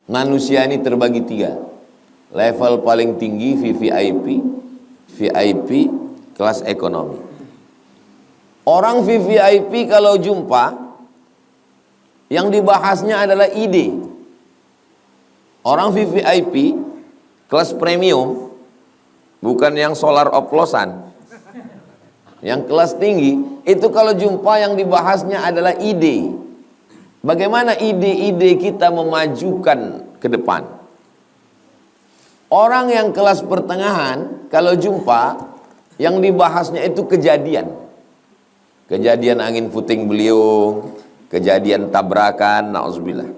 Manusia ini terbagi tiga. Level paling tinggi VVIP, VIP, kelas ekonomi. Orang VVIP kalau jumpa, yang dibahasnya adalah ide. Orang VVIP, kelas premium, bukan yang solar oplosan. Yang kelas tinggi, itu kalau jumpa yang dibahasnya adalah ide. Bagaimana ide-ide kita memajukan ke depan. Orang yang kelas pertengahan, kalau jumpa, yang dibahasnya itu kejadian. Kejadian angin puting beliung, kejadian tabrakan, na'udzubillah.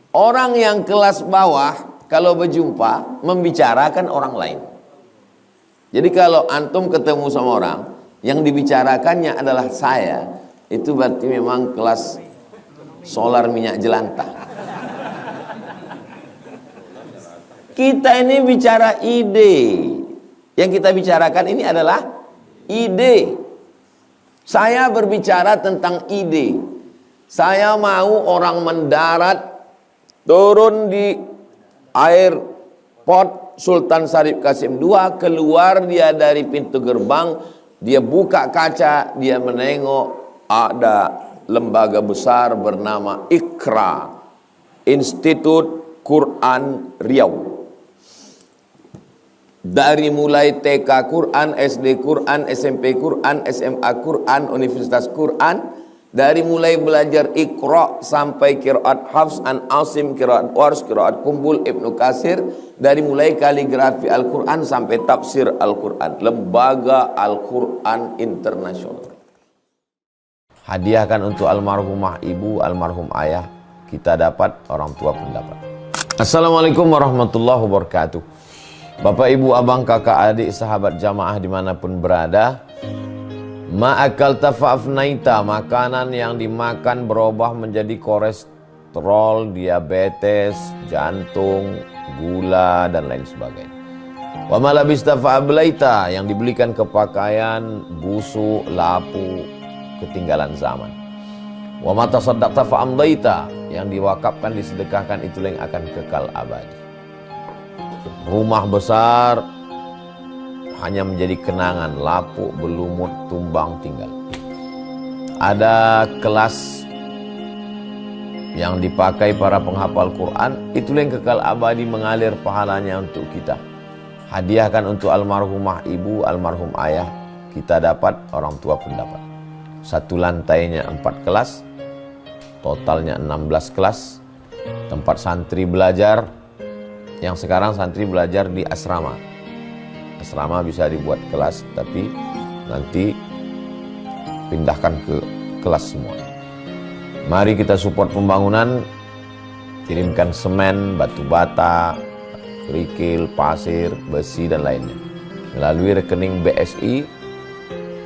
Orang yang kelas bawah, kalau berjumpa, membicarakan orang lain. Jadi kalau antum ketemu sama orang, yang dibicarakannya adalah saya, itu berarti memang kelas solar minyak jelantah. Kita ini bicara ide. Yang kita bicarakan ini adalah ide. Saya berbicara tentang ide. Saya mau orang mendarat, turun di airport Sultan Syarif Qasim II, keluar dia dari pintu gerbang, dia buka kaca, dia menengok ada lembaga besar bernama IQRA, Institut Quran Riau. Dari mulai TK Quran, SD Quran, SMP Quran, SMA Quran, Universitas Quran, dari mulai belajar Iqra sampai qiraat Hafs an Asim, qiraat Warsh, qiraat Kumbul, Ibnu Katsir, dari mulai kaligrafi Al-Quran sampai tafsir Al-Quran. Lembaga Al-Quran Internasional. Hadiahkan untuk almarhumah ibu, almarhum ayah, kita dapat, orang tua pun dapat. Assalamualaikum warahmatullahi wabarakatuh. Bapak, ibu, abang, kakak, adik, sahabat jamaah dimanapun berada, ma'akal tafa'afnaita, makanan yang dimakan berubah menjadi kolesterol, diabetes, jantung, gula, dan lain sebagainya. Wa malabista fa'ablaita, yang dibelikan ke pakaian, busuk, lapu, ketinggalan zaman. Wa mata saddaqta fa'amdaita, yang diwakafkan, disedekahkan, itulah yang akan kekal abadi. Rumah besar hanya menjadi kenangan, lapuk, berlumut, tumbang, tinggal. Ada kelas yang dipakai para penghafal Quran, itulah yang kekal abadi, mengalir pahalanya untuk kita. Hadiahkan untuk almarhumah ibu, almarhum ayah, kita dapat, orang tua pun dapat. Satu lantainya 4 kelas, totalnya 16 kelas, tempat santri belajar. Yang sekarang santri belajar di asrama. Asrama bisa dibuat kelas, tapi nanti pindahkan ke kelas semua. Mari kita support pembangunan, kirimkan semen, batu bata, kerikil, pasir, besi, dan lainnya melalui rekening BSI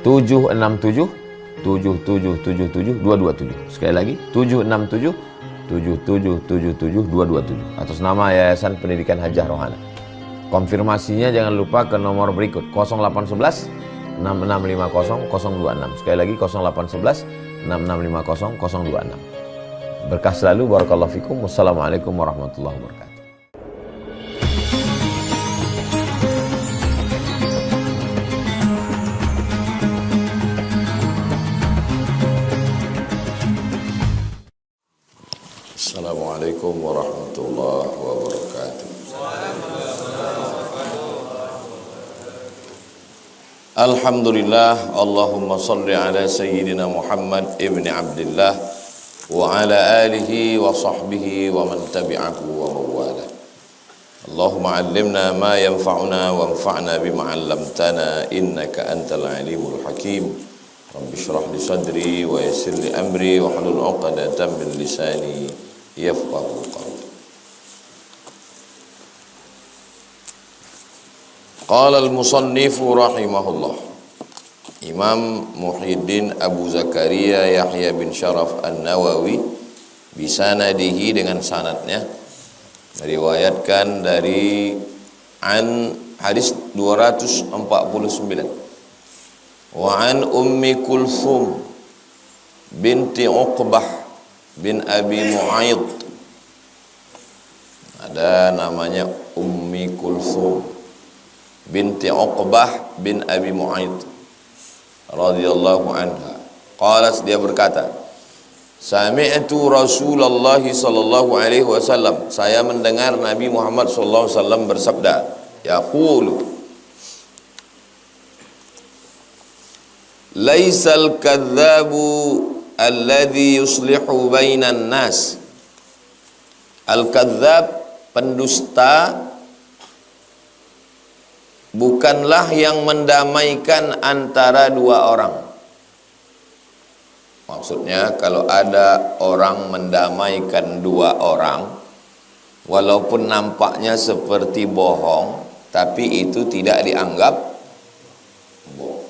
767 7777 227. Sekali lagi 767 7777 227 atas nama Yayasan Pendidikan Hajah Rohana. Konfirmasinya jangan lupa ke nomor berikut 0811 6650 026. Sekali lagi 0811 6650 026. Berkah selalu, barakallahu fikum. Wassalamualaikum warahmatullahi wabarakatuh. Assalamualaikum warahmatullahi wabarakatuh. Alhamdulillah, Allahumma salli ala Sayyidina Muhammad ibn Abdullah wa ala alihi wa sahbihi wa man tabi'ahu wa mawala. Allahumma allimna ma yanfa'una wa anfa'na bima 'allamtana innaka antal alimul hakim. Rabbi shrah li sadri wa yassir li amri wa hlul 'uqdatam min lisani yafqahu qawli. Qala al-musannifu rahimahullah, Imam Muhyiddin Abu Zakaria Yahya bin Sharaf An-Nawawi, bisanadihi, dengan sanadnya, meriwayatkan dari hadis 249, wa an Ummi Kulthum binti Uqbah bin Abi Mu'ayyid Ada namanya Ummi Kulthum binti Uqbah bin Abi Mu'aid radhiyallahu anha. Qalat, dia berkata, sami'tu Rasulullah sallallahu alaihi wasallam, saya mendengar Nabi Muhammad sallallahu alaihi wasallam bersabda, yaqulu, laisal kadzabu alladhi yuslihu bainan nas. Al-kadzab, pendusta, bukanlah yang mendamaikan antara dua orang. Maksudnya kalau ada orang mendamaikan dua orang, walaupun nampaknya seperti bohong, tapi itu tidak dianggap bohong.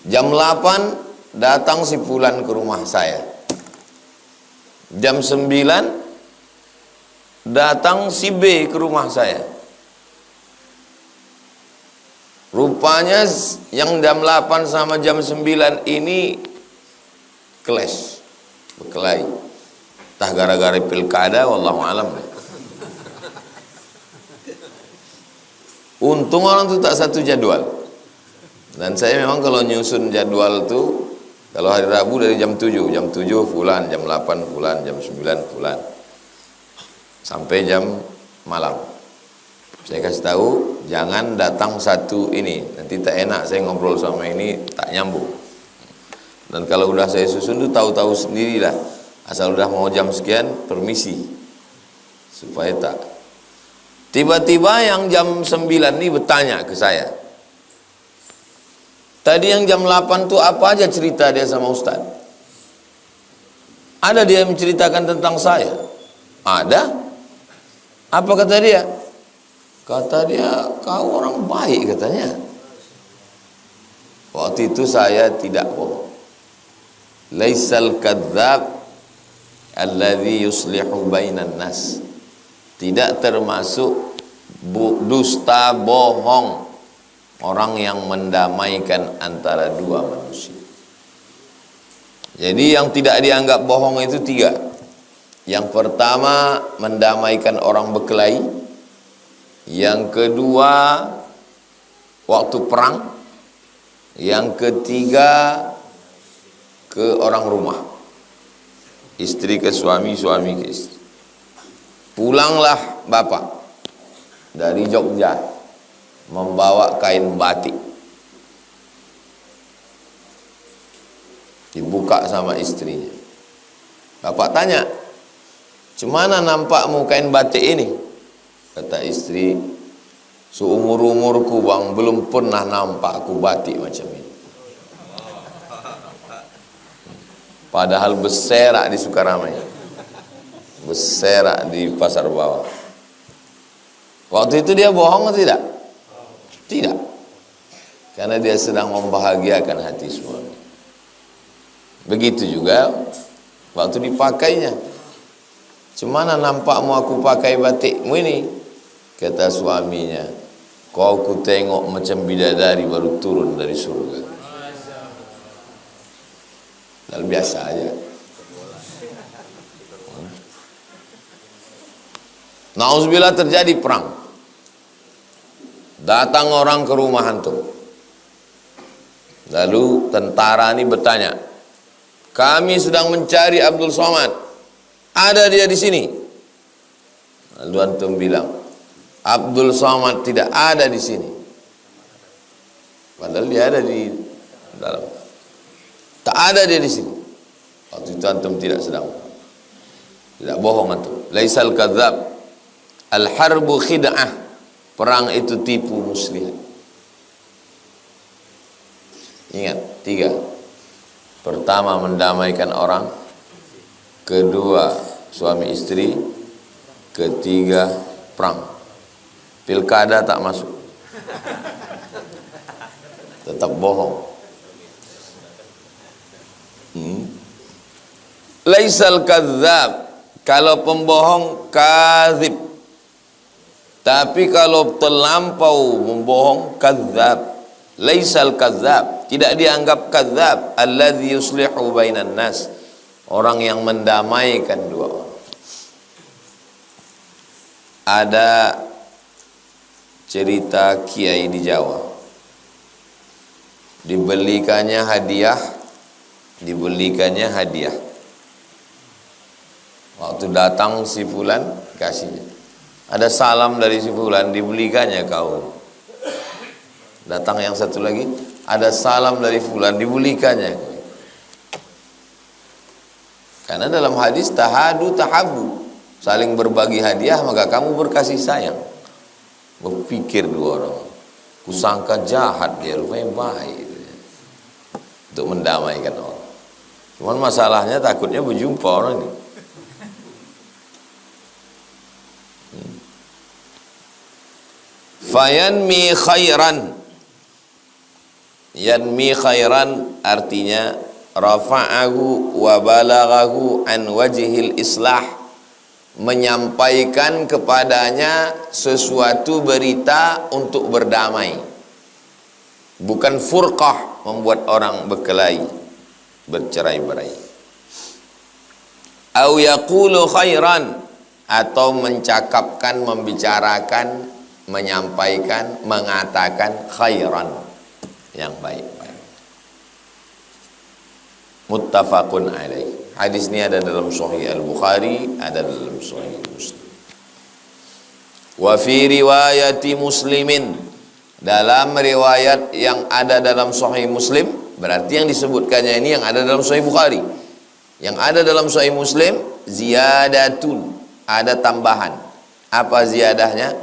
Jam 8 datang si fulan ke rumah saya. Jam 9 datang si B ke rumah saya. Rupanya yang jam 8 sama jam 9 ini clash, berkelahi. Entah gara-gara pilkada, wallahu alam. Untung orang itu tak satu jadwal. Dan saya memang kalau nyusun jadwal tuh, kalau hari Rabu dari jam 7 fulan, jam 8 fulan, jam 9 fulan, sampai jam malam. Saya kasih tahu, jangan datang satu ini, nanti tak enak saya ngobrol sama ini, tak nyambung. Dan kalau udah saya susun tuh tahu-tahu sendirilah, asal udah mau jam sekian, permisi, supaya tak. Tiba-tiba yang jam 9 ini bertanya ke saya, tadi yang jam 8 tuh apa aja cerita dia sama Ustaz? Ada dia menceritakan tentang saya? Ada. Apa kata dia? Kata dia, kau orang baik katanya. Waktu itu saya tidak bohong. Laisal kadzab alladhi yuslihu bainan nas. Tidak termasuk dusta, bohong, orang yang mendamaikan antara dua manusia. Jadi yang tidak dianggap bohong itu 3. Yang pertama, mendamaikan orang berkelahi. Yang kedua, waktu perang. Yang ketiga, ke orang rumah, istri ke suami, suami ke istri. Pulanglah bapak dari Jogja membawa kain batik, dibuka sama istrinya. Bapak tanya, "Cemana nampakmu kain batik ini?" Kata istri, "Seumur-umurku bang, belum pernah nampak aku batik macam ini." Padahal berserak di Sukaramai, berserak di Pasar Bawah. Waktu itu dia bohong atau tidak? Tidak. Karena dia sedang membahagiakan hati suami. Begitu juga waktu dipakainya. "Cemana nampakmu aku pakai batikmu ini?" Kata suaminya, "Kau ku tengok macam bidadari baru turun dari surga." Dan biasa aja. Nauzubillah, terjadi perang. Datang orang ke rumah antum. Lalu tentara ini bertanya, "Kami sedang mencari Abdul Somad. Ada dia di sini?" Lalu antum bilang, "Abdul Somad tidak ada di sini." Padahal dia ada di dalam. Tak ada dia di sini. Waktu itu antum tidak sedang, tidak bohong antum. Laisal kadzab al-harbu khid'ah. Perang itu tipu muslihat. Ingat, 3. Pertama, mendamaikan orang. Kedua, suami istri. Ketiga, perang. Pilkada tak masuk, tetap bohong. Laisal kadzab, kalau pembohong kadzib. Tapi kalau terlampau membohong, kadzab. Laisal kadzab, tidak dianggap kadzab alladzi yuslihu bainan nas, orang yang mendamaikan dua orang. ada cerita kiai di Jawa, dibelikannya hadiah. Waktu datang si fulan kasihnya, ada salam dari si fulan, dibelikannya kaum. Datang yang satu lagi, ada salam dari fulan, dibelikannya. Karena dalam hadis tahadu tahabu, saling berbagi hadiah maka kamu berkasih sayang. Berpikir dua orang, kusangka jahat dia, rupanya baik untuk mendamaikan orang. Cuman masalahnya takutnya berjumpa orang ini. Fayanmi khairan. Yanmi khairan artinya rafa'ahu wa balaghahu an wajhil islah, menyampaikan kepadanya sesuatu berita untuk berdamai, bukan furqah, membuat orang berkelahi, bercerai-berai. Au yaqulu khairan, atau mencakapkan, membicarakan, menyampaikan, mengatakan khairan, yang baik-baik. Muttafaqun alaih. Hadis ini ada dalam Sahih Al-Bukhari, ada dalam Sahih Muslim. Wa fi riwayati Muslimin, dalam riwayat yang ada dalam Sahih Muslim, berarti yang disebutkannya ini yang ada dalam Sahih Bukhari. Yang ada dalam Sahih Muslim ziyadatun, ada tambahan. Apa ziyadahnya?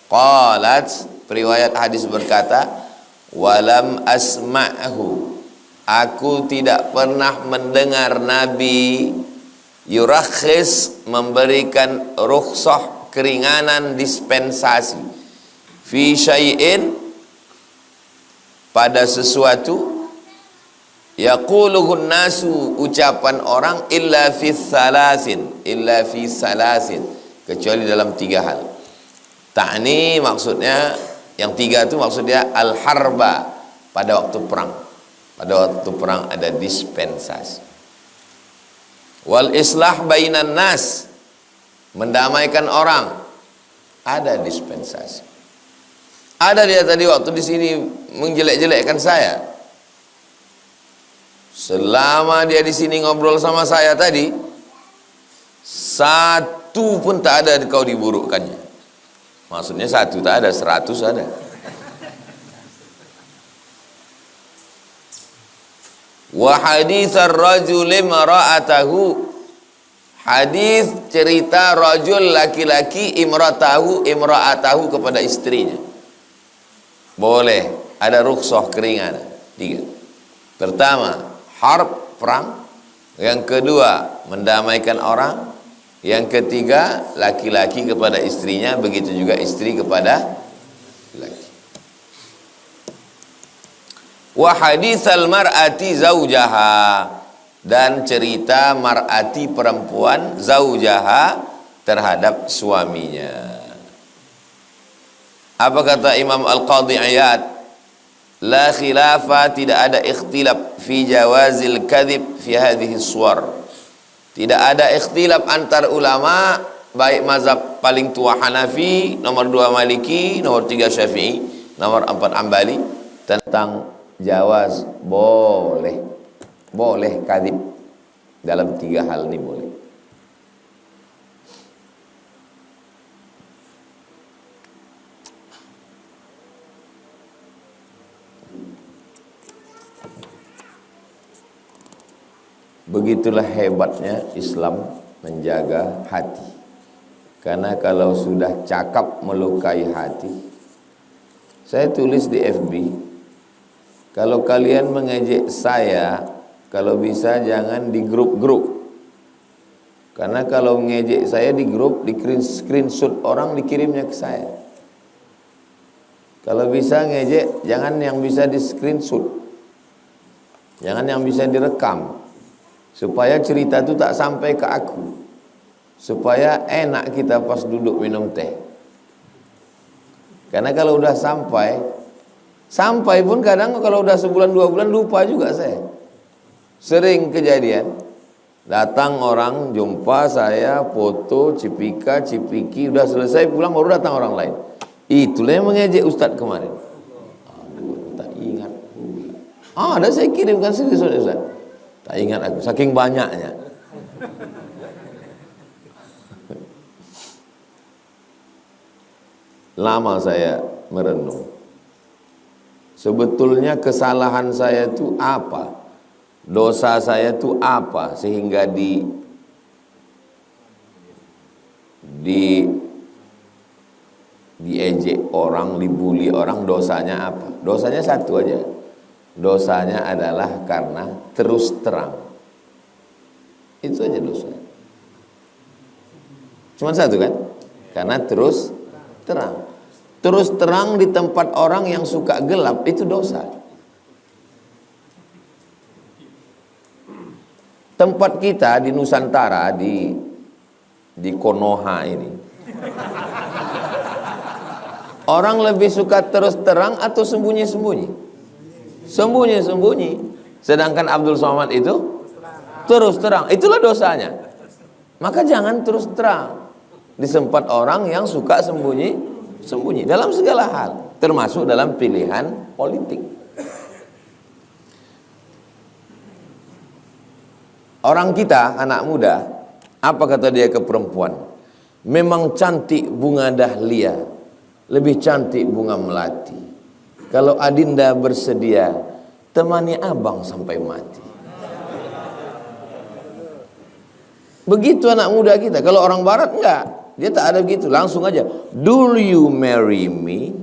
Qalat, periwayat hadis berkata, walam asma'hu, aku tidak pernah mendengar Nabi yurakhis, memberikan rukhsah, keringanan, dispensasi, fi syai'in, pada sesuatu, yaquluhun nasu, ucapan orang, illa fi salasin, kecuali dalam 3 hal. Ta'ni maksudnya, yang 3 itu maksudnya al-harba, pada waktu perang. Pada waktu perang ada dispensasi. Wal islah bainan nas, mendamaikan orang, ada dispensasi. Ada dia tadi waktu di sini menjelek-jelekkan saya. Selama dia di sini ngobrol sama saya tadi, satu pun tak ada kau diburukkannya. Maksudnya 1 tak ada, 100 ada. Wa haditsar rajuli mara'atahu, hadis cerita rajul laki-laki imra'atahu kepada istrinya. Boleh, ada rukhsah, keringanan. 3. Pertama, harb, perang. Yang kedua, mendamaikan orang. Yang ketiga, laki-laki kepada istrinya, begitu juga istri kepada laki. Wa haditsal mar'ati zaujaha, dan cerita mar'ati, perempuan, zaujaha, terhadap suaminya. Apa kata Imam Al-Qadhi Iyad? La khilafa, tidak ada ikhtilaf fi jawazil kadhib fi hadhihi suwar. Tidak ada ikhtilaf antar ulama, baik mazhab paling tua Hanafi, nomor 2 Maliki, nomor 3 Syafi'i, nomor 4 Ambali, tentang jawaz, boleh kadhib. Dalam 3 hal ini boleh. Begitulah hebatnya Islam menjaga hati. Karena kalau sudah cakap melukai hati, saya tulis di FB, kalau kalian mengejek saya, kalau bisa jangan di grup-grup. Karena kalau mengejek saya di grup, di screenshot orang, dikirimnya ke saya. Kalau bisa ngejek, jangan yang bisa di screenshot, jangan yang bisa direkam, supaya cerita itu tak sampai ke aku, supaya enak kita pas duduk minum teh. Karena kalau udah sampai pun kadang kalau udah sebulan 2 bulan lupa juga saya. Sering kejadian Datang orang jumpa saya, foto, cipika, cipiki, udah selesai pulang baru datang orang lain. Itulah yang mengejek Ustadz kemarin. Aduh, tak ingat. Ada saya kirimkan screenshot Ustadz. Tak ingat aku, saking banyaknya. Lama saya merenung. Sebetulnya kesalahan saya itu apa? Dosa saya itu apa sehingga diejek orang, dibully orang, dosanya apa? Dosanya satu aja. Dosanya adalah karena terus terang. Itu aja dosanya. Cuma satu kan? Karena terus terang. Terus terang di tempat orang yang suka gelap, itu dosa. Tempat kita di Nusantara, di Konoha ini, orang lebih suka terus terang atau sembunyi-sembunyi? Sembunyi-sembunyi. Sedangkan Abdul Somad itu terus terang. Itulah dosanya. Maka jangan terus terang di tempat orang yang suka sembunyi dalam segala hal, termasuk dalam pilihan politik. Orang kita, anak muda, apa kata dia ke perempuan? Memang cantik bunga dahlia, lebih cantik bunga melati. Kalau adinda bersedia, temani abang sampai mati. Begitu anak muda kita. Kalau orang barat enggak, dia tak ada begitu, langsung aja. Do you marry me?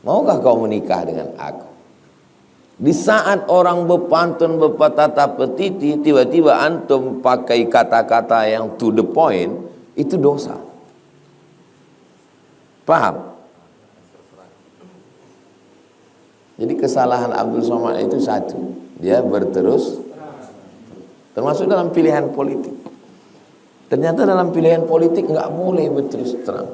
Maukah kau menikah dengan aku? Di saat orang berpantun, berpatata petiti, tiba-tiba antum pakai kata-kata yang to the point, itu dosa. Paham? Jadi kesalahan Abdul Somad itu satu, dia berterus, termasuk dalam pilihan politik. Ternyata dalam pilihan politik nggak boleh berterus terang.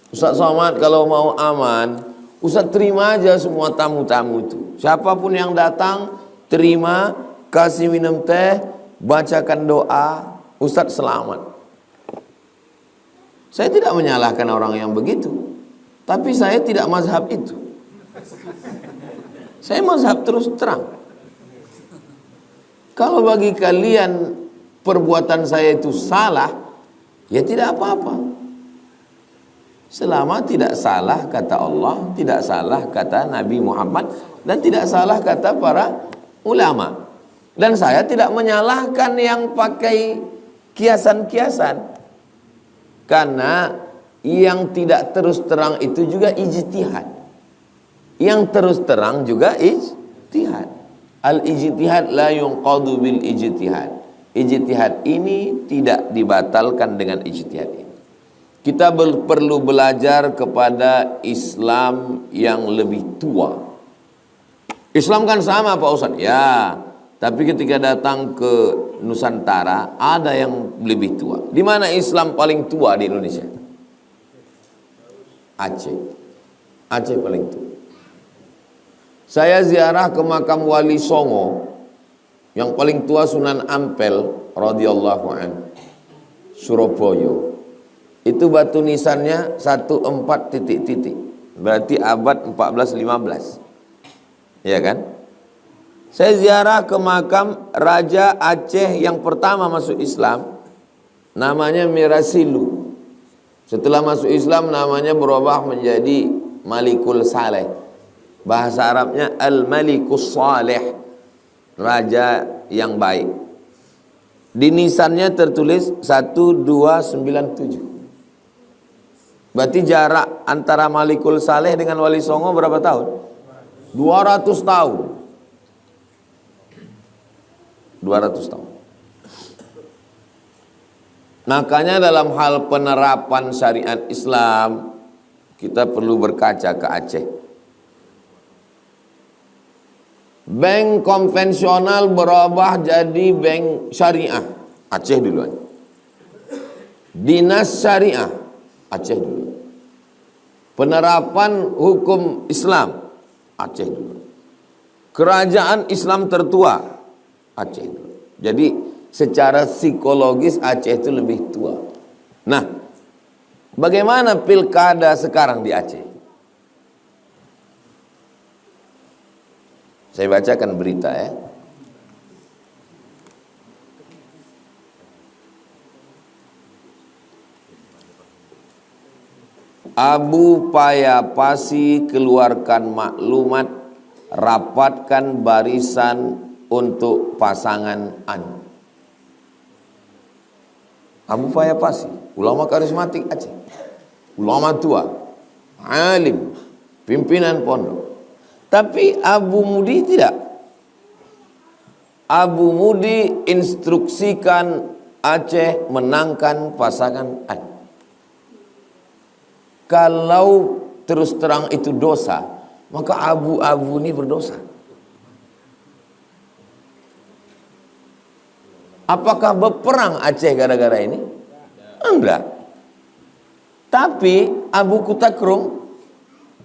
Ustaz Somad kalau mau aman, Ustaz terima aja semua tamu-tamu itu. Siapapun yang datang, terima, kasih minum teh, bacakan doa, Ustaz selamat. Saya tidak menyalahkan orang yang begitu, tapi saya tidak mazhab itu. Saya mazhab terus terang. Kalau bagi kalian perbuatan saya itu salah, ya tidak apa-apa. Selama tidak salah kata Allah, tidak salah kata Nabi Muhammad, dan tidak salah kata para ulama. Dan saya tidak menyalahkan yang pakai kiasan-kiasan, karena yang tidak terus terang itu juga ijtihad. Yang terus terang juga ijtihad. Al-ijtihad la yunqadu bil ijtihad. Ijtihad ini tidak dibatalkan dengan ijtihad ini. Kita perlu belajar kepada Islam yang lebih tua. Islam kan sama Pak Ustadz? Ya, tapi ketika datang ke Nusantara ada yang lebih tua. Di mana Islam paling tua di Indonesia? Aceh. Aceh paling tua. Saya ziarah ke makam Wali Songo, yang paling tua Sunan Ampel radhiyallahu anhu, Surabaya. Itu batu nisannya 14 titik-titik. Berarti abad 14-15. Ya kan? Saya ziarah ke makam Raja Aceh yang pertama masuk Islam, namanya Mirasilu. Setelah masuk Islam namanya berubah menjadi Malikul Saleh. Bahasa Arabnya Al-Malikus Saleh, raja yang baik. Di nisannya tertulis 1297. Berarti jarak antara Malikul Saleh dengan Wali Songo berapa tahun? 200 tahun. 200 tahun. Makanya dalam hal penerapan syariat Islam, kita perlu berkaca ke Aceh. Bank konvensional berubah jadi bank syariah, Aceh duluan. Dinas syariah, Aceh duluan. Penerapan hukum Islam, Aceh duluan. Kerajaan Islam tertua, Aceh duluan. Jadi secara psikologis Aceh itu lebih tua. Nah, bagaimana pilkada sekarang di Aceh? Saya bacakan berita ya. Abu Payapasi keluarkan maklumat, rapatkan barisan untuk pasangan An. Abu Payapasi, ulama karismatik Aceh, ulama tua, alim, pimpinan pondok. Tapi Abu Mudi tidak. Abu Mudi instruksikan Aceh menangkan pasangan An. Kalau terus terang itu dosa, maka Abu ini berdosa. Apakah berperang Aceh gara-gara ini? Enggak. Tapi Abu Kutakrum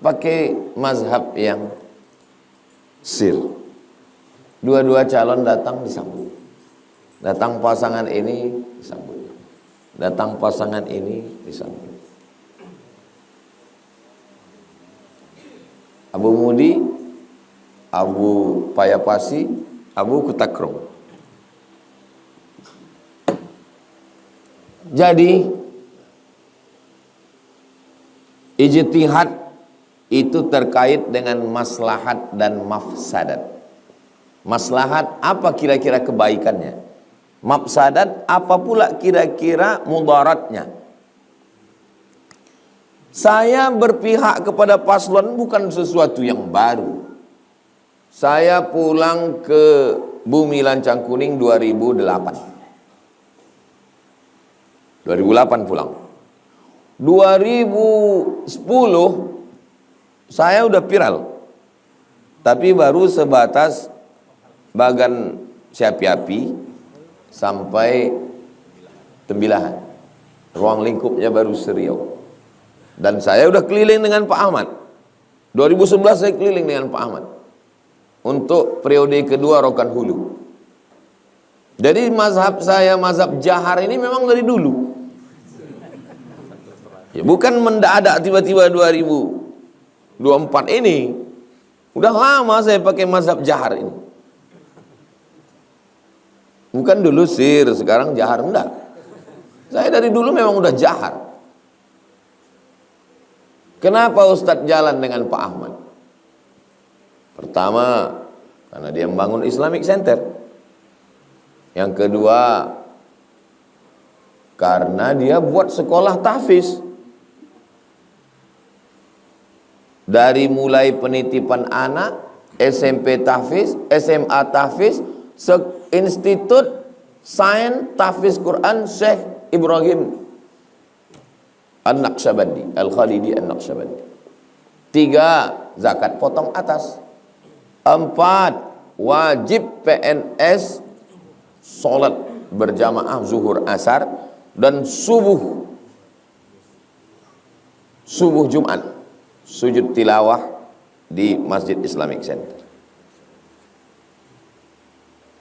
pakai mazhab yang sir. Dua-dua calon datang disambut. Datang pasangan ini disambut. Datang pasangan ini disambut. Abu Mudi, Abu Payapasi, Abu Kutakrum. Jadi ijtihad itu terkait dengan maslahat dan mafsadat. Maslahat apa kira-kira kebaikannya? Mafsadat apa pula kira-kira mudaratnya? Saya berpihak kepada paslon bukan sesuatu yang baru. Saya pulang ke Bumi Lancang Kuning 2008. 2008 pulang. 2010 saya udah viral. Tapi baru sebatas Bagan Siapi-api sampai Tembilahan. Ruang lingkupnya baru Seriau. Dan saya udah keliling dengan Pak Ahmad. 2011 saya keliling dengan Pak Ahmad. Untuk periode kedua Rokan Hulu. Jadi mazhab saya, mazhab Jahar ini memang dari dulu. Ya, bukan mendadak tiba-tiba 2024 ini. Udah lama saya pakai mazhab Jahar ini. Bukan dulu sir, sekarang Jahar, enggak. Saya dari dulu memang udah Jahar. Kenapa Ustadz jalan dengan Pak Ahmad? Pertama, karena dia membangun Islamic Center. Yang kedua, karena dia buat sekolah tahfiz. Dari mulai penitipan anak, SMP tahfiz, SMA tahfiz, Institut Sains Tahfiz Quran Syekh Ibrahim An-Naqsyabandi, Al-Khalidi An-Naqsyabandi. 3, zakat potong atas. 4, wajib PNS sholat berjamaah zuhur asar dan subuh Jumat sujud tilawah di Masjid Islamic Center.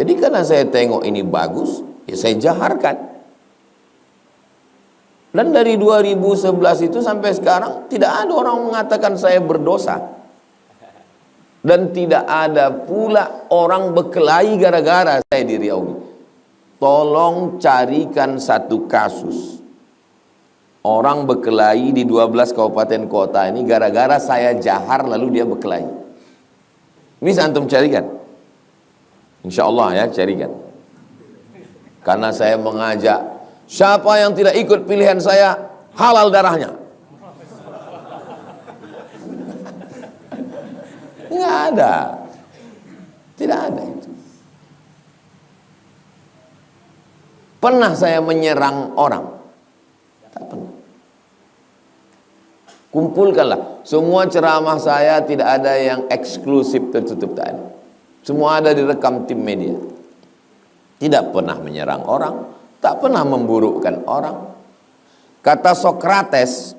Jadi karena saya tengok ini bagus, ya saya jaharkan. Dan dari 2011 itu sampai sekarang tidak ada orang mengatakan saya berdosa. Dan tidak ada pula orang berkelahi gara-gara saya di Riau. Tolong carikan satu kasus. Orang berkelahi di 12 kabupaten kota ini gara-gara saya jahar lalu dia berkelahi. Bisa antum carikan? Insya Allah ya, carikan. Karena saya mengajak siapa yang tidak ikut pilihan saya, halal darahnya. Nggak ada. Tidak ada itu. Pernah saya menyerang orang? Tak pernah. Kumpulkanlah. Semua ceramah saya tidak ada yang eksklusif tertutup, tak ada. Semua ada direkam tim media. Tidak pernah menyerang orang, tak pernah memburukkan orang. Kata Sokrates,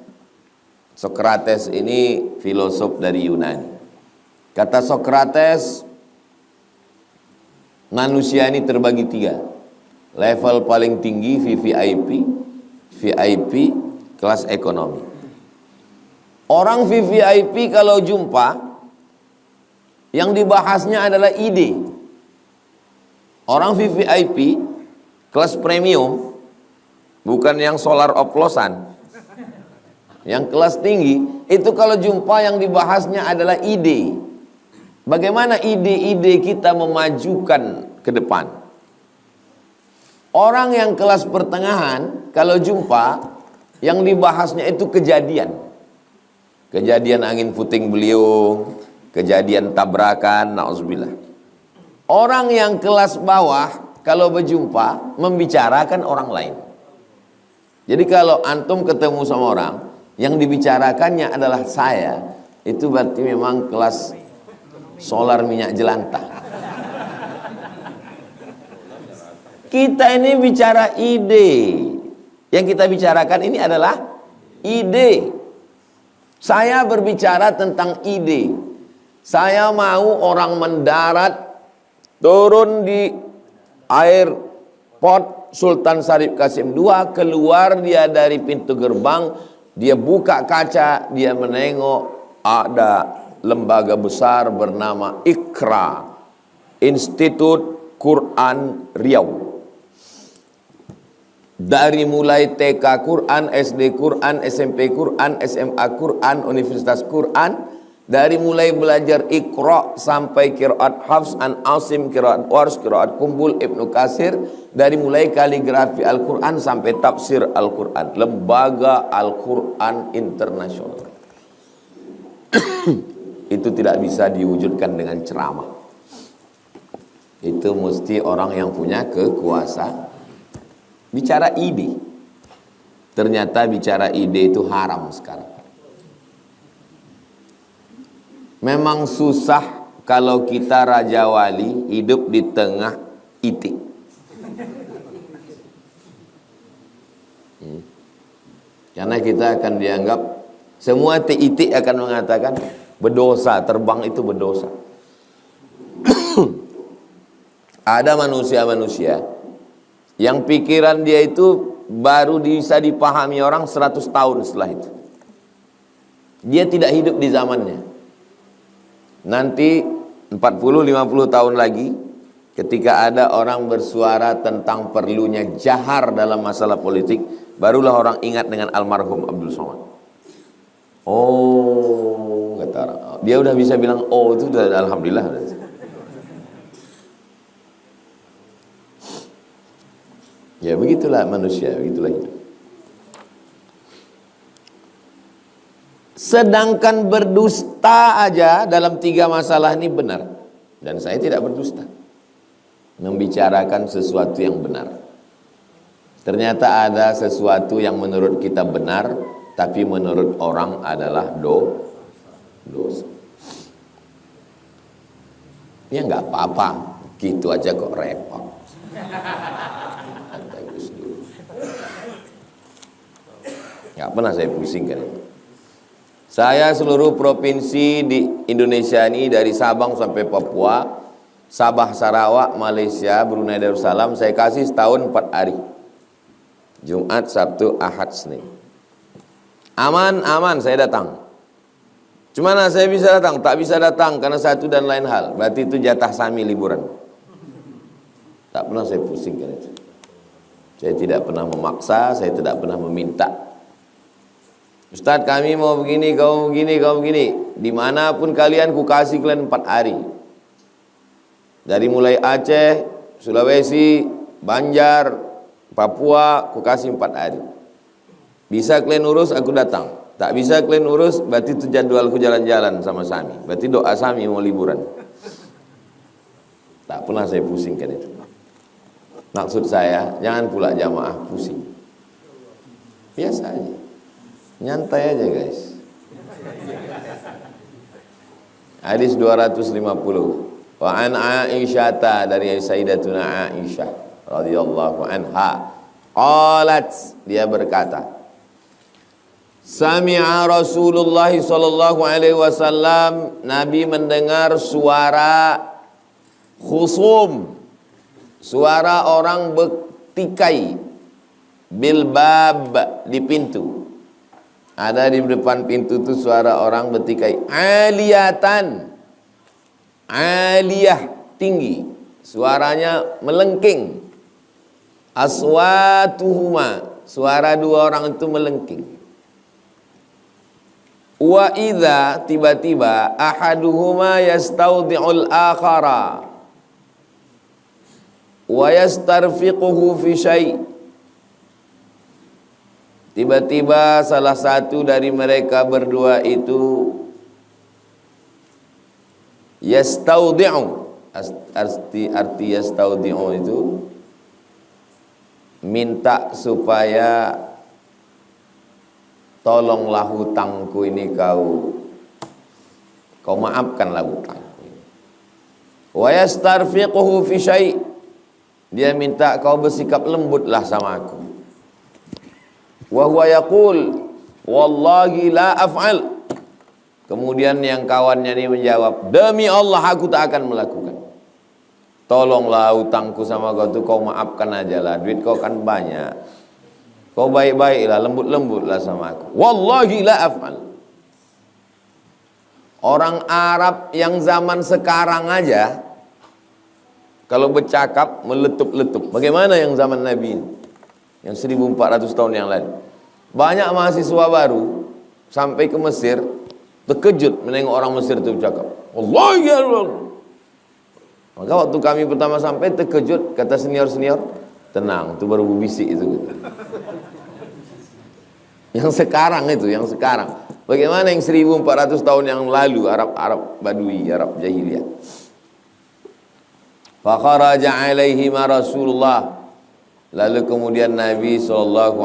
Sokrates ini filosof dari Yunani. Kata Sokrates, Manusia ini terbagi tiga. Level paling tinggi VVIP, VIP, kelas ekonomi. Orang VVIP kalau jumpa, yang dibahasnya adalah ide. Orang VVIP, kelas premium, bukan yang solar oplosan. Yang kelas tinggi, itu kalau jumpa yang dibahasnya adalah ide. Bagaimana ide-ide kita memajukan ke depan. Orang yang kelas pertengahan, kalau jumpa, yang dibahasnya itu kejadian. Kejadian angin puting beliung, kejadian tabrakan, na'udzubillah. Orang yang kelas bawah, kalau berjumpa, membicarakan orang lain. Jadi kalau antum ketemu sama orang, yang dibicarakannya adalah saya, itu berarti memang kelas solar minyak jelantah. Kita ini bicara ide. Yang kita bicarakan ini adalah ide. Saya berbicara tentang ide. Saya mau orang mendarat, turun di airport Sultan Syarif Qasim II, keluar dia dari pintu gerbang, dia buka kaca, dia menengok ada lembaga besar bernama IQRA, Institut Quran Riau. Dari mulai TK Quran, SD Quran, SMP Quran, SMA Quran, Universitas Quran, dari mulai belajar Iqra sampai qiraat Hafs an Asim, qiraat Warsh, qiraat Kumbul, Ibnu Katsir, dari mulai kaligrafi Al-Quran sampai tafsir Al-Quran, lembaga Al-Quran internasional. Itu tidak bisa diwujudkan dengan ceramah. Itu mesti orang yang punya kekuasaan. Bicara ide. Ternyata bicara ide itu haram sekarang. Memang susah kalau kita raja wali hidup di tengah itik. Karena kita akan dianggap, semua itik akan mengatakan berdosa, terbang itu berdosa. Ada manusia-manusia yang pikiran dia itu baru bisa dipahami orang 100 tahun setelah itu. Dia tidak hidup di zamannya. Nanti 40-50 tahun lagi, ketika ada orang bersuara tentang perlunya jahar dalam masalah politik, barulah orang ingat dengan almarhum Abdul Somad. Oh, kata orang. Dia udah bisa bilang oh itu udah alhamdulillah. Ya begitulah manusia, begitulah hidup. Sedangkan berdusta aja dalam 3 masalah ini benar. Dan saya tidak berdusta. Membicarakan sesuatu yang benar. Ternyata ada sesuatu yang menurut kita benar, tapi menurut orang adalah dosa. Ya nggak apa-apa, gitu aja kok repot. Nggak pernah saya pusingkan. Saya seluruh provinsi di Indonesia ini, dari Sabang sampai Papua, Sabah, Sarawak, Malaysia, Brunei Darussalam, saya kasih setahun 4 hari. Jumat, Sabtu, Ahad, Senin. Aman, saya datang. Cuma saya bisa datang, tak bisa datang karena satu dan lain hal. Berarti itu jatah sami liburan. Tak pernah saya pusingkan itu. Saya tidak pernah memaksa, saya tidak pernah meminta. Ustadz, kami mau begini, kau begini. Dimanapun kalian, ku kasih kalian 4 hari. Dari mulai Aceh, Sulawesi, Banjar, Papua, ku kasih 4 hari. Bisa kalian urus, aku datang. Tak bisa kalian urus, berarti itu jadwalku jalan-jalan sama Sami. Berarti doa Sami mau liburan. Tak pernah saya pusingkan itu. Maksud saya, jangan pula jamaah pusing. Biasa aja. Nyantai aja guys. Hadis 250. Wa an Aisyata, dari Sayyidatuna Aisyah radhiyallahu anha. Qalat, dia berkata, sami'a Rasulullah sallallahu alaihi wasallam, Nabi mendengar suara khusum, suara orang bertikai bil bab, di pintu. Ada di depan pintu itu suara orang bertikai. Aliyatan, aliyah, tinggi, suaranya melengking. Aswatuhuma, suara dua orang itu melengking. Wa idza, tiba-tiba, ahaduhuma yastaudi'ul akhara wa yastarfiquhu fi syai'. Tiba-tiba salah satu dari mereka berdua itu yastaudi'u, arti yastaudi'u itu minta supaya tolonglah hutangku ini kau maafkanlah hutangku ini. Wa yastarfiquhu fi syai', dia minta kau bersikap lembutlah sama aku. Wa huwa yaqul wallahi la af'al. Kemudian yang kawannya ini menjawab, demi Allah aku tak akan melakukan. Tolonglah hutangku sama kau tuh kau maafkan aja lah, duit kau kan banyak. Kau baik-baiklah, lembut-lembutlah sama aku. Wallahi la af'al. Orang Arab yang zaman sekarang aja kalau bercakap meletup-letup. Bagaimana yang zaman Nabi ini? Yang 1400 tahun yang lalu. Banyak mahasiswa baru sampai ke Mesir terkejut menengok orang Mesir itu bercakap. Wallahi ya Allah. Maka waktu kami pertama sampai terkejut, kata senior-senior, tenang, itu baru bisik itu. Yang sekarang itu, yang sekarang. Bagaimana yang 1400 tahun yang lalu, Arab Badui, Arab Jahiliyah. Fakharaja alaihima Rasulullah. Lalu kemudian Nabi SAW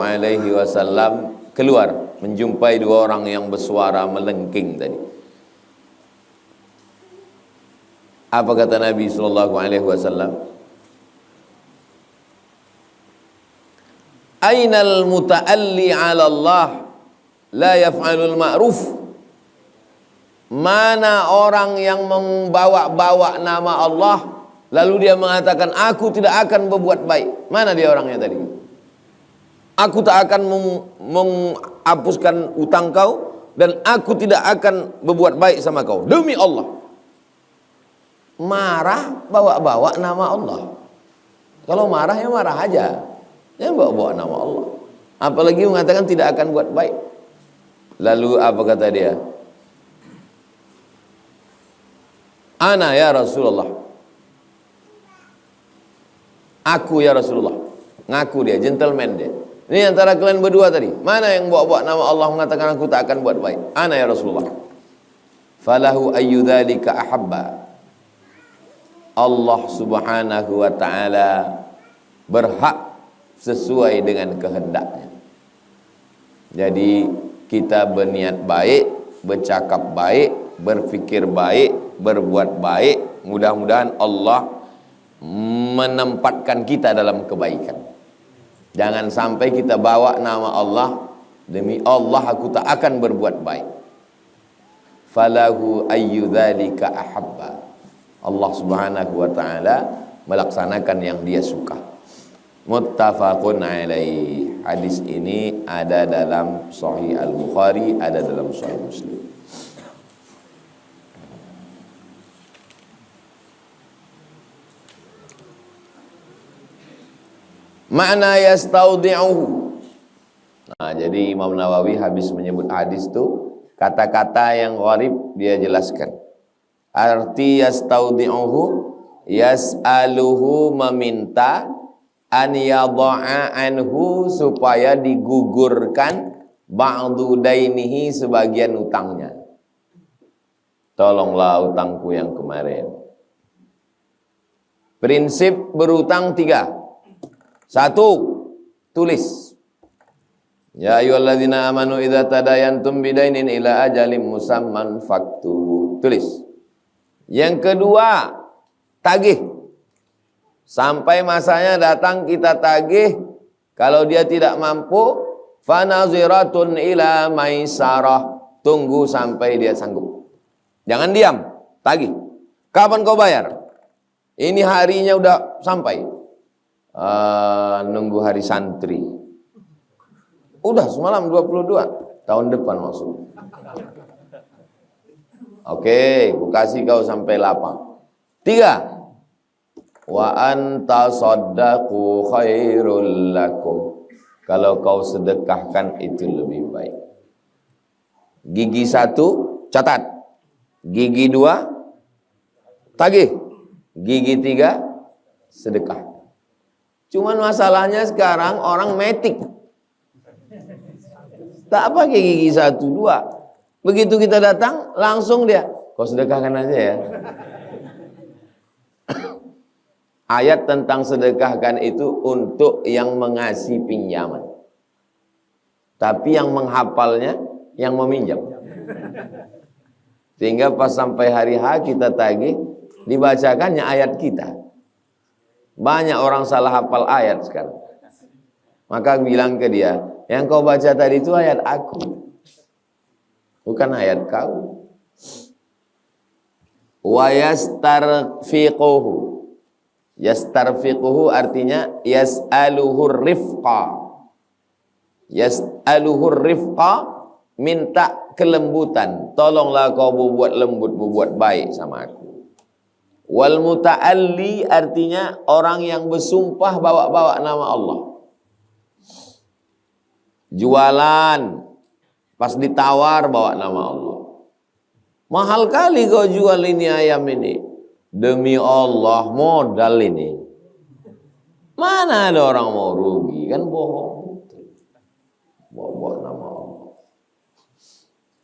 keluar, menjumpai dua orang yang bersuara melengking tadi. Apa kata Nabi SAW? Ainal muta'alli 'ala Allah la yaf'alul ma'ruf. Mana orang yang membawa-bawa nama Allah lalu dia mengatakan aku tidak akan berbuat baik. Mana dia orangnya tadi? Aku tak akan menghapuskan utang kau dan aku tidak akan berbuat baik sama kau. Demi Allah. Marah bawa-bawa nama Allah. Kalau marah ya marah aja. Jangan bawa-bawa nama Allah. Apalagi mengatakan tidak akan buat baik. Lalu apa kata dia? Ana ya Rasulullah. Aku ya Rasulullah. Ngaku dia, gentleman dia. Ini antara kalian berdua tadi. Mana yang bawa-bawa nama Allah mengatakan aku tak akan buat baik? Ana ya Rasulullah. Falahu ayyudzalika ahabba. Allah subhanahu wa ta'ala berhak sesuai dengan kehendaknya. Jadi kita berniat baik, bercakap baik, berfikir baik, berbuat baik. Mudah-mudahan Allah menempatkan kita dalam kebaikan. Jangan sampai kita bawa nama Allah, demi Allah aku tak akan berbuat baik. Falahu ayyudzalika ahabba. Allah subhanahu wa ta'ala melaksanakan yang dia suka. Muttafaqun alaih. Hadis ini ada dalam Sahih Al-Bukhari, ada dalam Sahih Muslim. Makna yastaudi'uhu. Nah, jadi Imam Nawawi habis menyebut hadis itu, kata-kata yang gharib dia jelaskan. Arti yastaudi'uhu, yas'aluhu, meminta, an yadha'a anhu, supaya digugurkan ba'du dainihi, sebagian utangnya. Tolonglah utangku yang kemarin. Prinsip berutang 3. 1, tulis. Ya ayyuhalladzina amanu idza tadayantum bidainin ila ajalin musamman faktubu. Tulis. Yang kedua, tagih. Sampai masanya datang kita tagih. Kalau dia tidak mampu, fanaziratun ila maisarah. Tunggu sampai dia sanggup. Jangan diam, tagih. Kapan kau bayar? Ini harinya udah sampai. nunggu hari santri. Udah semalam 22, tahun depan maksudnya. Oke, ku kasih kau sampai 8. 3. Wa anta saddaqu khairul lakum. Kalau kau sedekahkan itu lebih baik. Gigi 1 catat. Gigi 2 tagih. Gigi 3 sedekah. Cuman masalahnya sekarang orang metik. Tak pakai gigi 1, 2. Begitu kita datang langsung dia, kau sedekahkan aja ya. Ayat tentang sedekahkan itu untuk yang mengasih pinjaman. Tapi yang menghafalnya yang meminjam. Sehingga pas sampai hari H kita tagih, dibacakannya ayat kita. Banyak orang salah hafal ayat sekarang. Maka bilang ke dia, yang kau baca tadi itu ayat aku, bukan ayat kau. Wa yastarfiquhu. Yastarfiquhu artinya yas'aluhur rifqa. Yas'aluhur rifqa, minta kelembutan. Tolonglah kau berbuat lembut, berbuat baik sama aku. Wal muta'alli artinya orang yang bersumpah bawa-bawa nama Allah. Jualan, pas ditawar bawa nama Allah. Mahal kali kau jual ini ayam ini. Demi Allah modal ini. Mana ada orang mau rugi, kan bohong. Bawa nama Allah.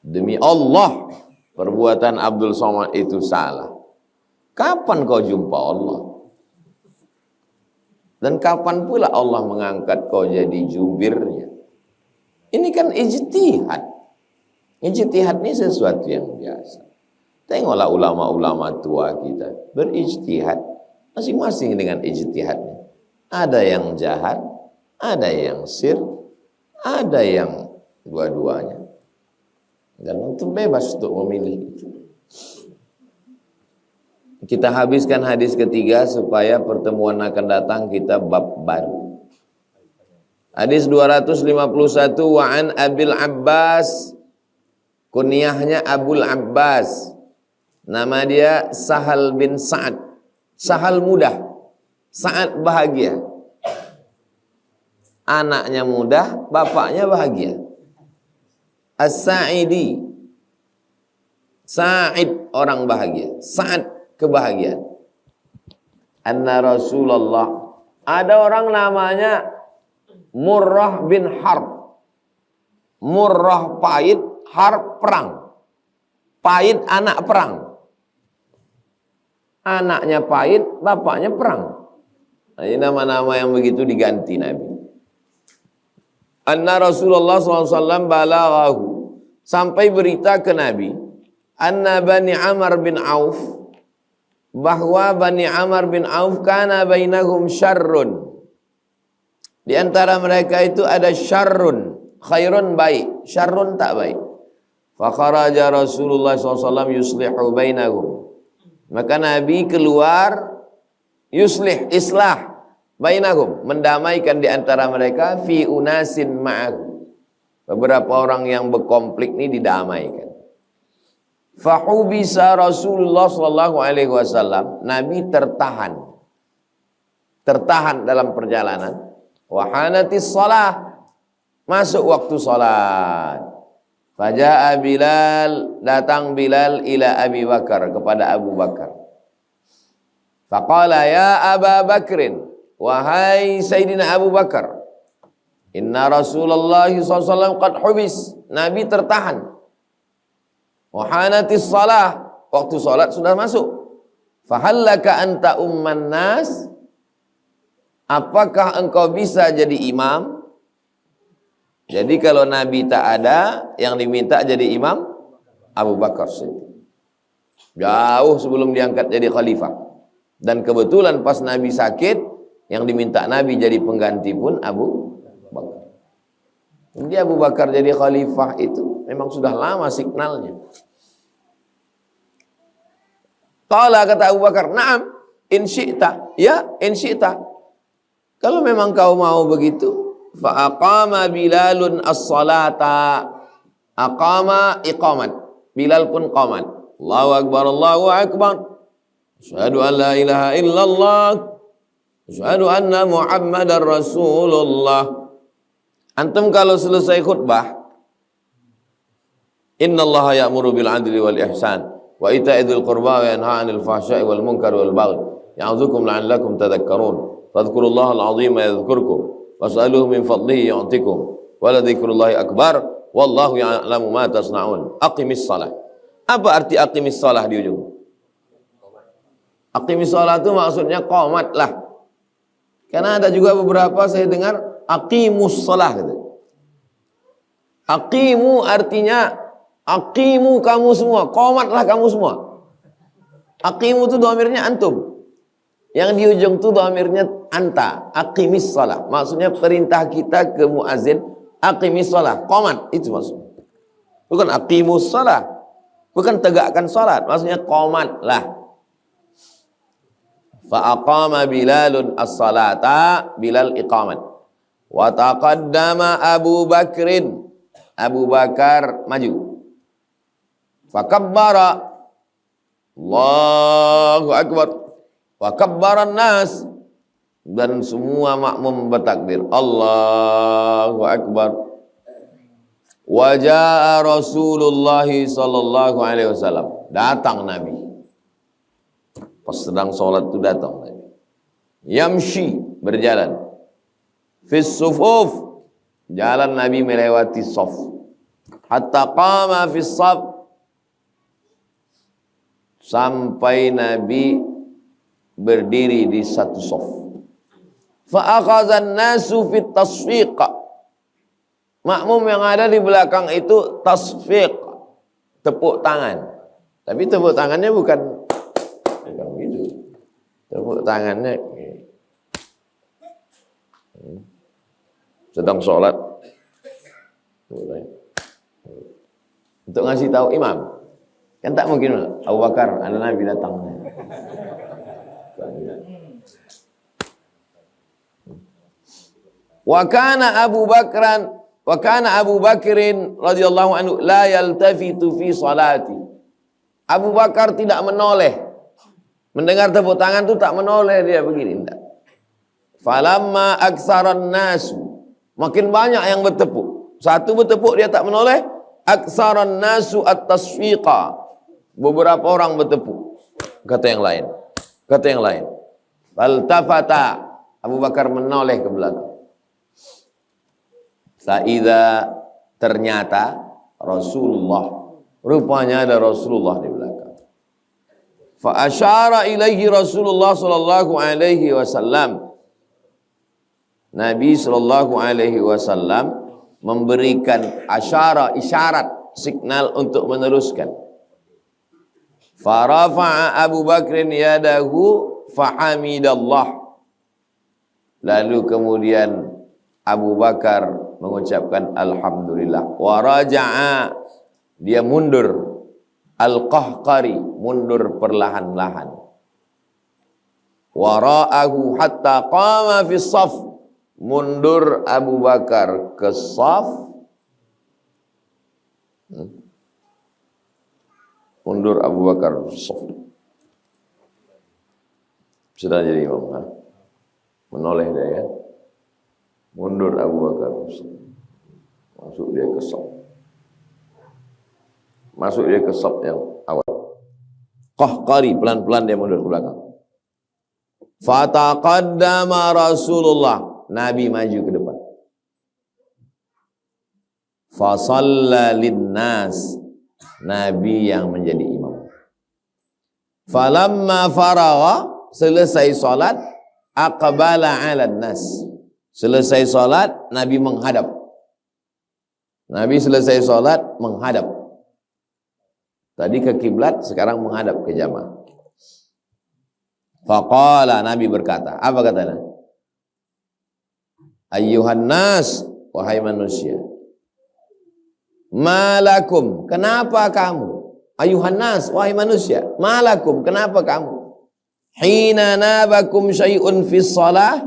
Demi Allah, perbuatan Abdul Somad itu salah. Kapan kau jumpa Allah? Dan kapan pula Allah mengangkat kau jadi jubirnya? Ini kan ijtihad. Ijtihad ini sesuatu yang biasa. Tengoklah ulama-ulama tua kita berijtihad, masing-masing dengan ijtihadnya. Ada yang jahat, ada yang sir, ada yang dua-duanya. Dan itu bebas untuk memilih itu. Kita habiskan hadis ketiga supaya pertemuan akan datang kita bab baru. Hadis 251, wa an Abil Abbas, kunyahnya Abul Abbas. Nama dia Sahal bin Sa'ad. Sahal mudah, Sa'ad bahagia. Anaknya mudah, bapaknya bahagia. As-Sa'idi, Sa'id orang bahagia, Sa'ad kebahagiaan. Anna Rasulullah, ada orang namanya Murrah bin Harb. Murrah pahit, Harb perang. Pahit anak perang. Anaknya pahit, bapaknya perang. Nah, ini nama-nama yang begitu diganti Nabi. Anna Rasulullah SAW balaghahu, sampai berita ke Nabi, anna Bani Amr bin Auf, bahwa Bani Amr bin Auf kana bainahum syarrun. Di antara mereka itu ada syarrun, khairun baik, syarrun tak baik. Fa kharaja Rasulullah SAW yuslihu bainahum. Maka Nabi keluar yuslih, islah bainahum, mendamaikan di antara mereka, fi unasin ma'ahu. Beberapa orang yang berkonflik ini didamaikan. Fahubisa Rasulullah SAW, Nabi tertahan dalam perjalanan. Wahanatis shalah, masuk waktu salat. Faja'a Bilal, datang Bilal ila Abi Bakar, kepada Abu Bakar. Faqala ya Aba Bakrin, wahai Sayyidina Abu Bakar, inna Rasulullah SAW qad hubis, Nabi tertahan. Wahanatis salah, waktu salat sudah masuk. Fahallaka anta umman nas, apakah engkau bisa jadi imam? Jadi kalau Nabi tak ada, yang diminta jadi imam Abu Bakar Siddiq. Jauh sebelum diangkat jadi khalifah. Dan kebetulan pas Nabi sakit, yang diminta Nabi jadi pengganti pun Abu Bakar. Jadi Abu Bakar jadi khalifah itu memang sudah lama signalnya. Qala, kata Abu Bakar, na'am in syi'ta, ya in syi'ta. Kalau memang kau mau begitu, fa aqama Bilalun as-salata. Aqama iqamat. Bilal pun qamat. Allahu akbar, Allahu akbar. Asyhadu an la ilaha illallah. Asyhadu anna Muhammadar Rasulullah. Antum kalau selesai khutbah, innallaha ya'muru bil 'adli wal ihsan wa ita'i dzil qurba wa yanha 'anil fahsya'i wal munkari wal baghi ya'udzukum la'allakum tadhakkarun. Fadhkurullahal 'azima yadhkurkum was'aluhu min fadlihi yu'tikum wa la dzikrullahi akbar wallahu ya'lamu ma tasna'un. Aqimis shalah. Apa arti aqimis shalah di ujung? Aqimis shalah itu maksudnya qomatlah. Karena ada juga beberapa saya dengar aqimus shalah gitu. Aqimu artinya aqimu kamu semua, qomatlah kamu semua. Aqimu itu dhamirnya antum. Yang di ujung itu dhamirnya anta. Aqimis shalah. Maksudnya perintah kita ke muazin, aqimis shalah, qomat, itu maksudnya. Bukan aqimus shalah. Bukan tegakkan salat, maksudnya qomatlah. Fa aqama Bilalun as-salata, Bilal iqamat. Wa taqaddama Abu Bakrin, Abu Bakar maju. Fa kabbara, Allahu akbar. Wa kabbaran nas, dan semua makmum bertakbir, Allahu akbar. Wa jaa Rasulullah sallallahu alaihi wasallam. Datang Nabi. Pas sedang sholat itu datang Nabi. Yamshi, berjalan. Fis sufuf, jalan Nabi melewati saf. Hatta qama fis saf, sampai Nabi berdiri di satu saf. Fa akhadha an-nasu fit tasfiq. Makmum yang ada di belakang itu tasfiq, tepuk tangan. Tapi tepuk tangannya bukan gitu. Tepuk tangannya sedang sholat untuk ngasih tahu imam. Kan tak mungkin Abu Bakar, ada Nabi datang. Wa kana Abu Bakrin radhiyallahu anhu la yaltafitu fi salati. Abu Bakar tidak menoleh. Mendengar tepuk tangan itu tak menoleh, dia begini, enggak. Falamma aktsaran nasu, makin banyak yang bertepuk. Satu bertepuk dia tak menoleh, aktsaran nasu at-tasfiqa. Beberapa orang bertepuk. Kata yang lain. Kata yang lain. Faltafata, Abu Bakar menoleh ke belakang. Saida, ternyata Rasulullah, rupanya ada Rasulullah di belakang. Fa asyara ilaihi Rasulullah sallallahu alaihi wasallam. Nabi sallallahu alaihi wasallam memberikan asyara, isyarat, signal untuk meneruskan. Fa rafa'a Abu Bakrin yadahu fa hamidallah. Lalu kemudian Abu Bakar mengucapkan alhamdulillah. Wa raja'a, dia mundur. Al-qahqari, mundur perlahan-lahan. Wara'ahu hatta qama fi shaf, mundur Abu Bakar ke shaf. Mundur Abu Bakar ke shaf. Sudah jadi imam, ha? Menoleh dia ya. Mundur Abu Bakar, masuk dia ke shaf. Masuk dia ke shaf yang awal. Qahqari, pelan-pelan dia mundur ke belakang. Fataqaddama Rasulullah, Nabi maju ke depan. Fasalla linnas, Nabi yang menjadi imam. Falamma faragha, selesai salat, aqbala 'alan nas. Selesai salat, Nabi menghadap. Nabi selesai salat menghadap. Tadi ke kiblat, sekarang menghadap ke jamaah. Faqala, Nabi berkata, apa katanya? Ayyuhan nas, wahai manusia. Malakum, kenapa kamu? Ayyuhan nas, wahai manusia. Malakum, kenapa kamu? Hina nabakum syai'un fis shalah,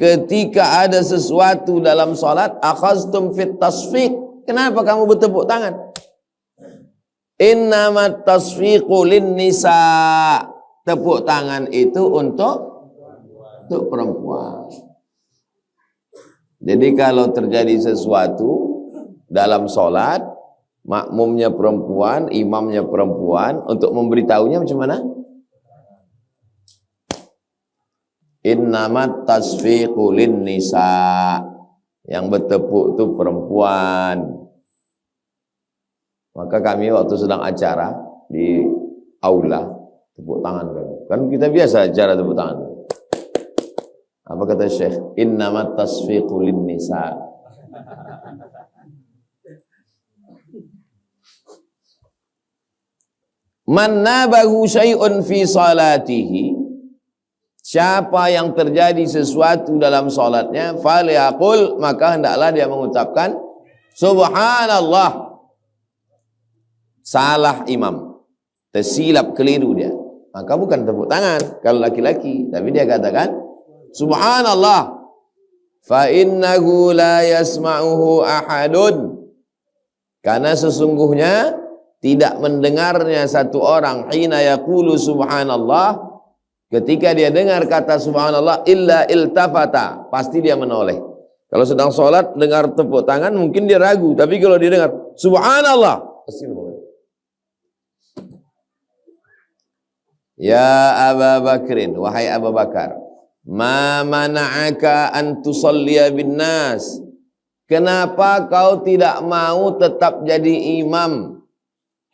ketika ada sesuatu dalam salat, akhaztum fit tasfiq. Kenapa kamu bertepuk tangan? Innamat tasfiqu lin nisa. Tepuk tangan itu untuk perempuan. Jadi kalau terjadi sesuatu dalam salat, makmumnya perempuan, imamnya perempuan, untuk memberitahunya macam mana? Innamat tasfiqu lin nisa. Yang bertepuk itu perempuan. Maka kami waktu sedang acara di aula, tepuk tangan kan kita biasa acara tepuk tangan. Apa kata Syekh? Innamat tasfiqu lin nisa. Man nabahu syai'un fi salatihi, siapa yang terjadi sesuatu dalam salatnya, falyaqul, maka hendaklah dia mengucapkan subhanallah. Salah imam, tersilap, keliru dia, maka bukan tepuk tangan kalau laki-laki, tapi dia katakan subhanallah, fa innahu la yasma'uhu ahadun, karena sesungguhnya tidak mendengarnya satu orang, hina yaqulu subhanallah, ketika dia dengar kata subhanallah, illa iltafata, pasti dia menoleh. Kalau sedang sholat dengar tepuk tangan mungkin dia ragu, tapi kalau dia dengar subhanallah pasti menoleh. Ya Aba Bakrin, wahai Abu Bakar, ma mana'aka an tusalliya bin nas, kenapa kau tidak mau tetap jadi imam?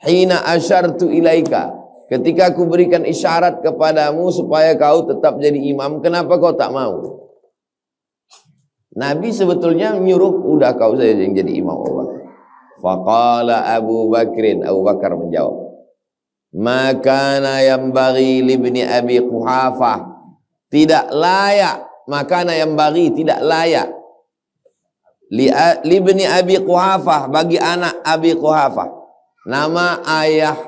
Hina asyartu ilaika, ketika aku berikan isyarat kepadamu supaya kau tetap jadi imam, kenapa kau tak mau? Nabi sebetulnya menyuruh, udah kau saja yang jadi imam Abu Bakar. Faqala Abu Bakrin, Abu Bakar menjawab, makana yambaghi libni Abi Quhafah, tidak layak, makana yambaghi, tidak layak, libni Abi Quhafah, bagi anak Abi Quhafah. Nama ayah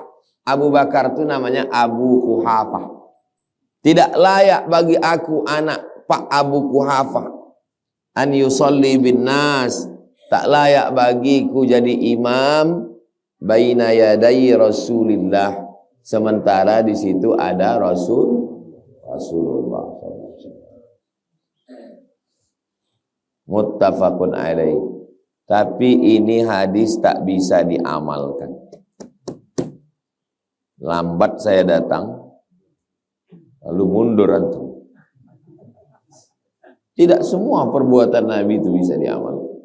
Abu Bakar itu namanya Abu Quhafah. Tidak layak bagi aku anak Pak Abu Quhafah an yusalli bin nas, tak layak bagiku jadi imam baina yaday Rasulillah, sementara di situ ada Rasulullah. Muttafaqun alaih. Tapi ini hadis tak bisa diamalkan. Lambat saya datang, lalu mundur antum. Tidak semua perbuatan Nabi itu bisa diamalkan.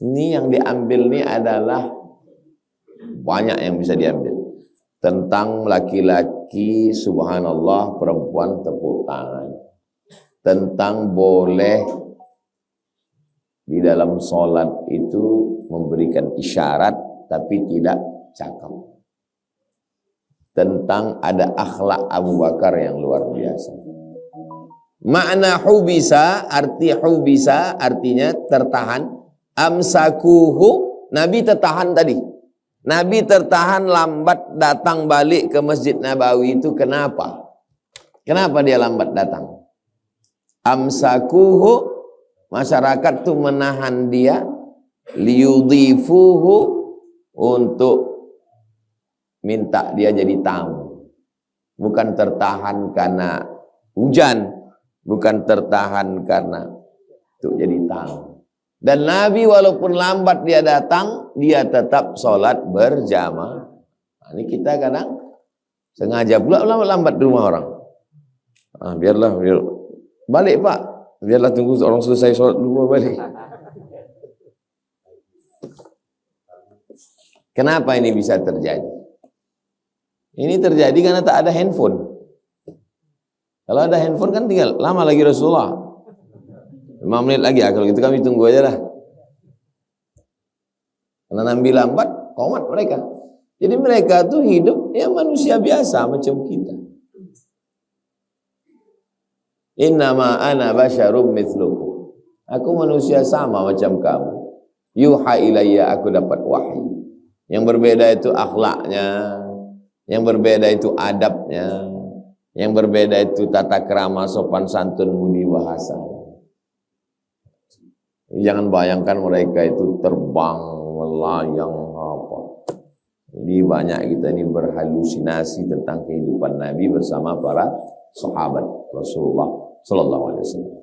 Ini yang diambil ini adalah banyak yang bisa diambil. Tentang laki-laki subhanallah, perempuan tepuk tangan. Tentang boleh di dalam sholat itu memberikan isyarat tapi tidak cakap. Tentang ada akhlak Abu Bakar yang luar biasa. Makna hubisa, artinya tertahan. Amsakuhu, Nabi tertahan tadi. Nabi tertahan lambat datang balik ke Masjid Nabawi itu kenapa? Kenapa dia lambat datang? Amsakuhu, masyarakat tuh menahan dia, liyudhifuhu, untuk minta dia jadi tamu. Bukan tertahan karena hujan, bukan tertahan karena untuk jadi tamu. Dan Nabi walaupun lambat dia datang, dia tetap sholat berjamaah. Ini kita kadang sengaja pula lambat di rumah orang. Biar balik pak, biarlah tunggu orang selesai sholat dulu balik. Kenapa ini bisa terjadi? Ini terjadi karena tak ada handphone. Kalau ada handphone kan tinggal lama lagi Rasulullah. 5 menit lagi, kalau gitu kami tunggu aja lah. Karena Nabi lambat, komat mereka. Jadi mereka tuh hidup ya manusia biasa macam kita. Innama ana basyarum mithlukum. Aku manusia sama macam kamu. Yuha ilayya, aku dapat wahyu. Yang berbeda itu akhlaknya, yang berbeda itu adabnya, yang berbeda itu tata krama, sopan santun, budi bahasa. Jangan bayangkan mereka itu terbang, melayang apa. Jadi banyak kita ini berhalusinasi tentang kehidupan Nabi bersama para sahabat Rasulullah Sallallahu Alaihi Wasallam.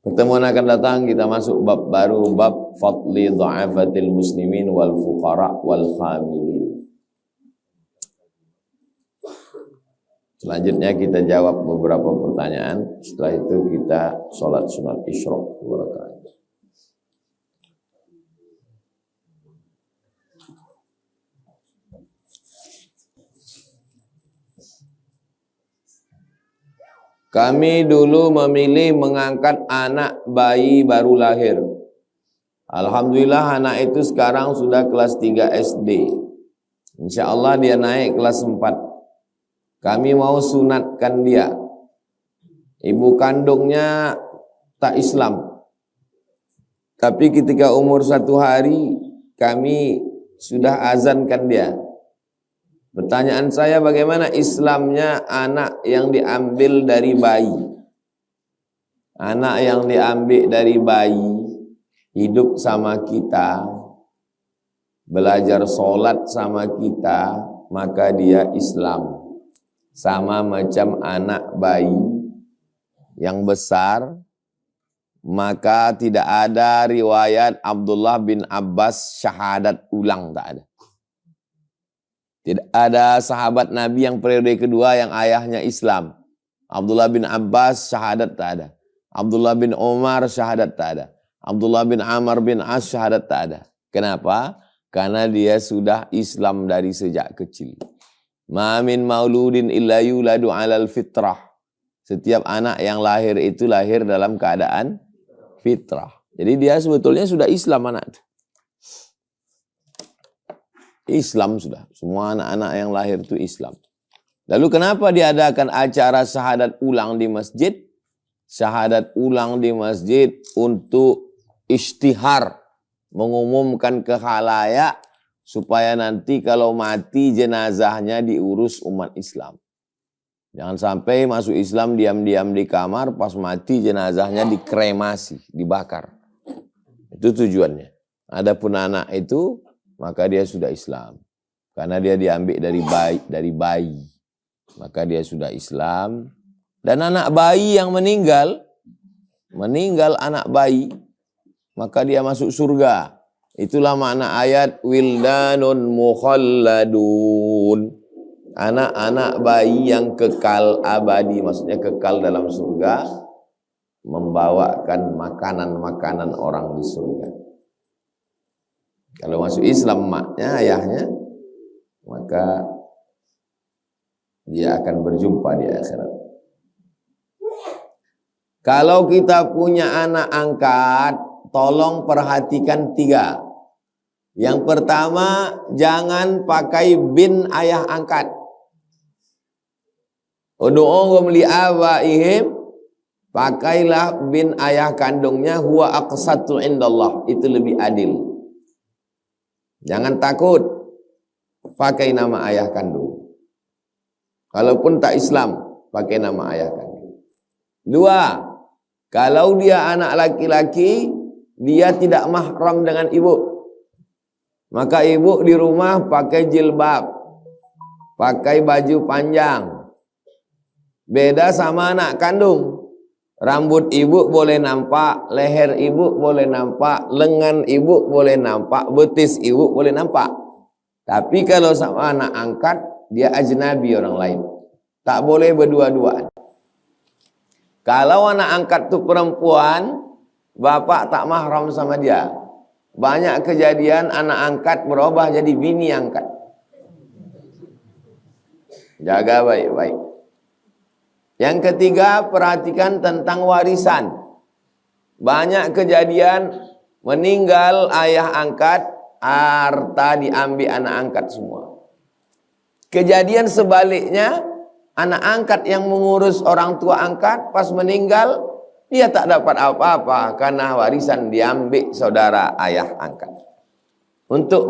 Pertemuan akan datang kita masuk bab baru, bab fadli dha'afatil muslimin wal fuqara wal khamilin. Selanjutnya kita jawab beberapa pertanyaan. Setelah itu kita sholat sunat isyraq 2 rakaat. Kami dulu memilih mengangkat anak bayi baru lahir. Alhamdulillah anak itu sekarang sudah kelas 3 SD. Insya Allah dia naik kelas 4. Kami mau sunatkan dia. Ibu kandungnya tak Islam. Tapi ketika umur 1 hari kami sudah azankan dia. Pertanyaan saya, bagaimana Islamnya anak yang diambil dari bayi? Anak yang diambil dari bayi, hidup sama kita, belajar sholat sama kita, maka dia Islam. Sama macam anak bayi yang besar, maka tidak ada riwayat Abdullah bin Abbas syahadat ulang, tak ada. Tidak ada sahabat Nabi yang periode kedua yang ayahnya Islam. Abdullah bin Abbas syahadat tak ada. Abdullah bin Umar syahadat tak ada. Abdullah bin Amr bin As syahadat tak ada. Kenapa? Karena dia sudah Islam dari sejak kecil. Ma min mauludin illa yuladu 'alal fitrah. Setiap anak yang lahir itu lahir dalam keadaan fitrah. Jadi dia sebetulnya sudah Islam anak itu. Islam sudah. Semua anak-anak yang lahir itu Islam. Lalu kenapa diadakan acara syahadat ulang di masjid? Syahadat ulang di masjid untuk istihar, mengumumkan ke khalayak supaya nanti kalau mati jenazahnya diurus umat Islam. Jangan sampai masuk Islam diam-diam di kamar, pas mati jenazahnya dikremasi, dibakar. Itu tujuannya. Adapun anak itu, maka dia sudah Islam. Karena dia diambil dari bayi. Maka dia sudah Islam. Dan anak bayi yang meninggal anak bayi, maka dia masuk surga. Itulah makna ayat wildanun mukhalladun. Anak-anak bayi yang kekal abadi, maksudnya kekal dalam surga, membawakan makanan-makanan orang di surga. Kalau masuk Islam maknya, ayahnya, maka dia akan berjumpa di akhirat. Kalau kita punya anak angkat, tolong perhatikan 3. Yang pertama, jangan pakai bin ayah angkat. Ud'uhum li'abaihim, pakailah bin ayah kandungnya, huwa aqsatu indallah, itu lebih adil. Jangan takut pakai nama ayah kandung. Kalaupun tak Islam, pakai nama ayah kandung. 2, kalau dia anak laki-laki, dia tidak mahram dengan ibu. Maka ibu di rumah pakai jilbab, pakai baju panjang. Beda sama anak kandung. Rambut ibu boleh nampak, leher ibu boleh nampak, lengan ibu boleh nampak, betis ibu boleh nampak. Tapi kalau sama anak angkat, dia ajnabi orang lain. Tak boleh berdua-duaan. Kalau anak angkat itu perempuan, bapak tak mahram sama dia. Banyak kejadian anak angkat berubah jadi bini angkat. Jaga baik-baik. Yang ketiga, perhatikan tentang warisan. Banyak kejadian meninggal ayah angkat, harta diambil anak angkat semua. Kejadian sebaliknya, anak angkat yang mengurus orang tua angkat, pas meninggal, dia tak dapat apa-apa karena warisan diambil saudara ayah angkat. Untuk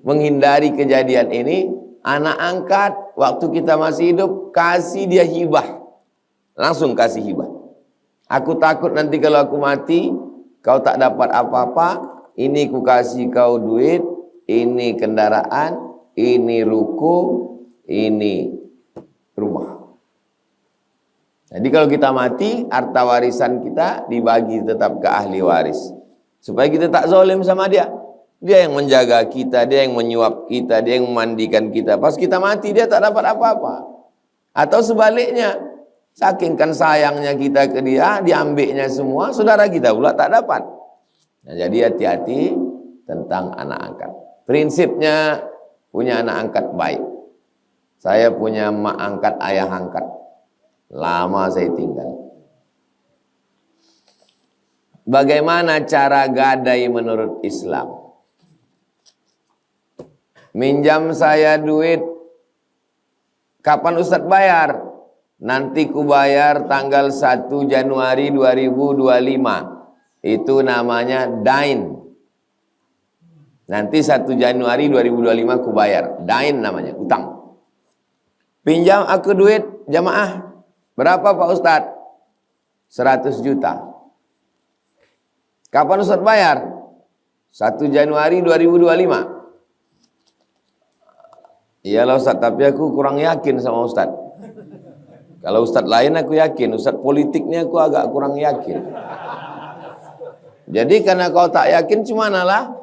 menghindari kejadian ini, anak angkat waktu kita masih hidup, kasih dia hibah. Langsung kasih hibah. Aku takut nanti kalau aku mati, kau tak dapat apa-apa. Ini ku kasih kau duit, ini kendaraan, ini ruko, ini rumah. Jadi kalau kita mati, harta warisan kita dibagi tetap ke ahli waris. Supaya kita tak zalim sama dia. Dia yang menjaga kita, dia yang menyuap kita, dia yang memandikan kita. Pas kita mati, dia tak dapat apa-apa. Atau sebaliknya, sakingkan sayangnya kita ke dia, diambilnya semua, saudara kita pula tak dapat. Nah, jadi hati-hati tentang anak angkat. Prinsipnya, punya anak angkat baik. Saya punya mak angkat, ayah angkat. Lama saya tinggal. Bagaimana cara gadai menurut Islam? Minjam saya duit, kapan Ustadz bayar? Nanti ku bayar tanggal 1 Januari 2025. Itu namanya dain. Nanti 1 Januari 2025 ku bayar. Dain namanya, utang. Pinjam aku duit jamaah. Berapa Pak Ustadz? 100 juta. Kapan Ustadz bayar? 1 Januari 2025. Iyalah Ustadz, tapi aku kurang yakin sama Ustadz. Kalau Ustadz lain aku yakin, Ustadz politiknya aku agak kurang yakin. Jadi karena kau tak yakin, cumanalah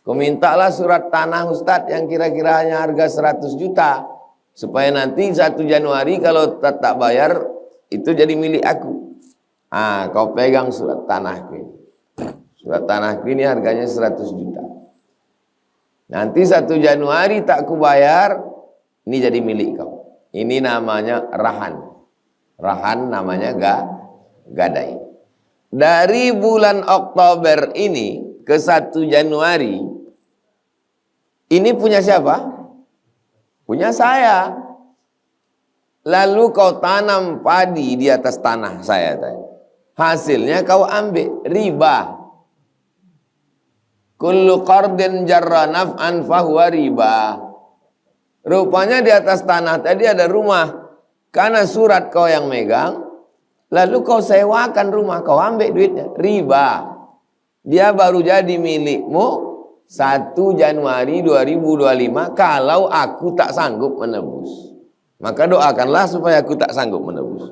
kau mintalah surat tanah Ustadz yang kira-kira hanya harga 100 juta. Supaya nanti 1 Januari kalau tak bayar, itu jadi milik aku. Kau pegang surat tanahku ini. Surat tanahku ini harganya 100 juta. Nanti 1 Januari tak kubayar, ini jadi milik kau. Ini namanya rahan. Rahan namanya gadai. Dari bulan Oktober ini ke 1 Januari, ini punya siapa? Punya saya. Lalu kau tanam padi di atas tanah saya tadi. Hasilnya kau ambil riba. Kullu qardin jarra naf'an fahuwa riba. Rupanya di atas tanah tadi ada rumah. Karena surat kau yang megang, lalu kau sewakan rumah, kau ambil duitnya, riba. Dia baru jadi milikmu 1 Januari 2025 kalau aku tak sanggup menebus. Maka doakanlah supaya aku tak sanggup menebus.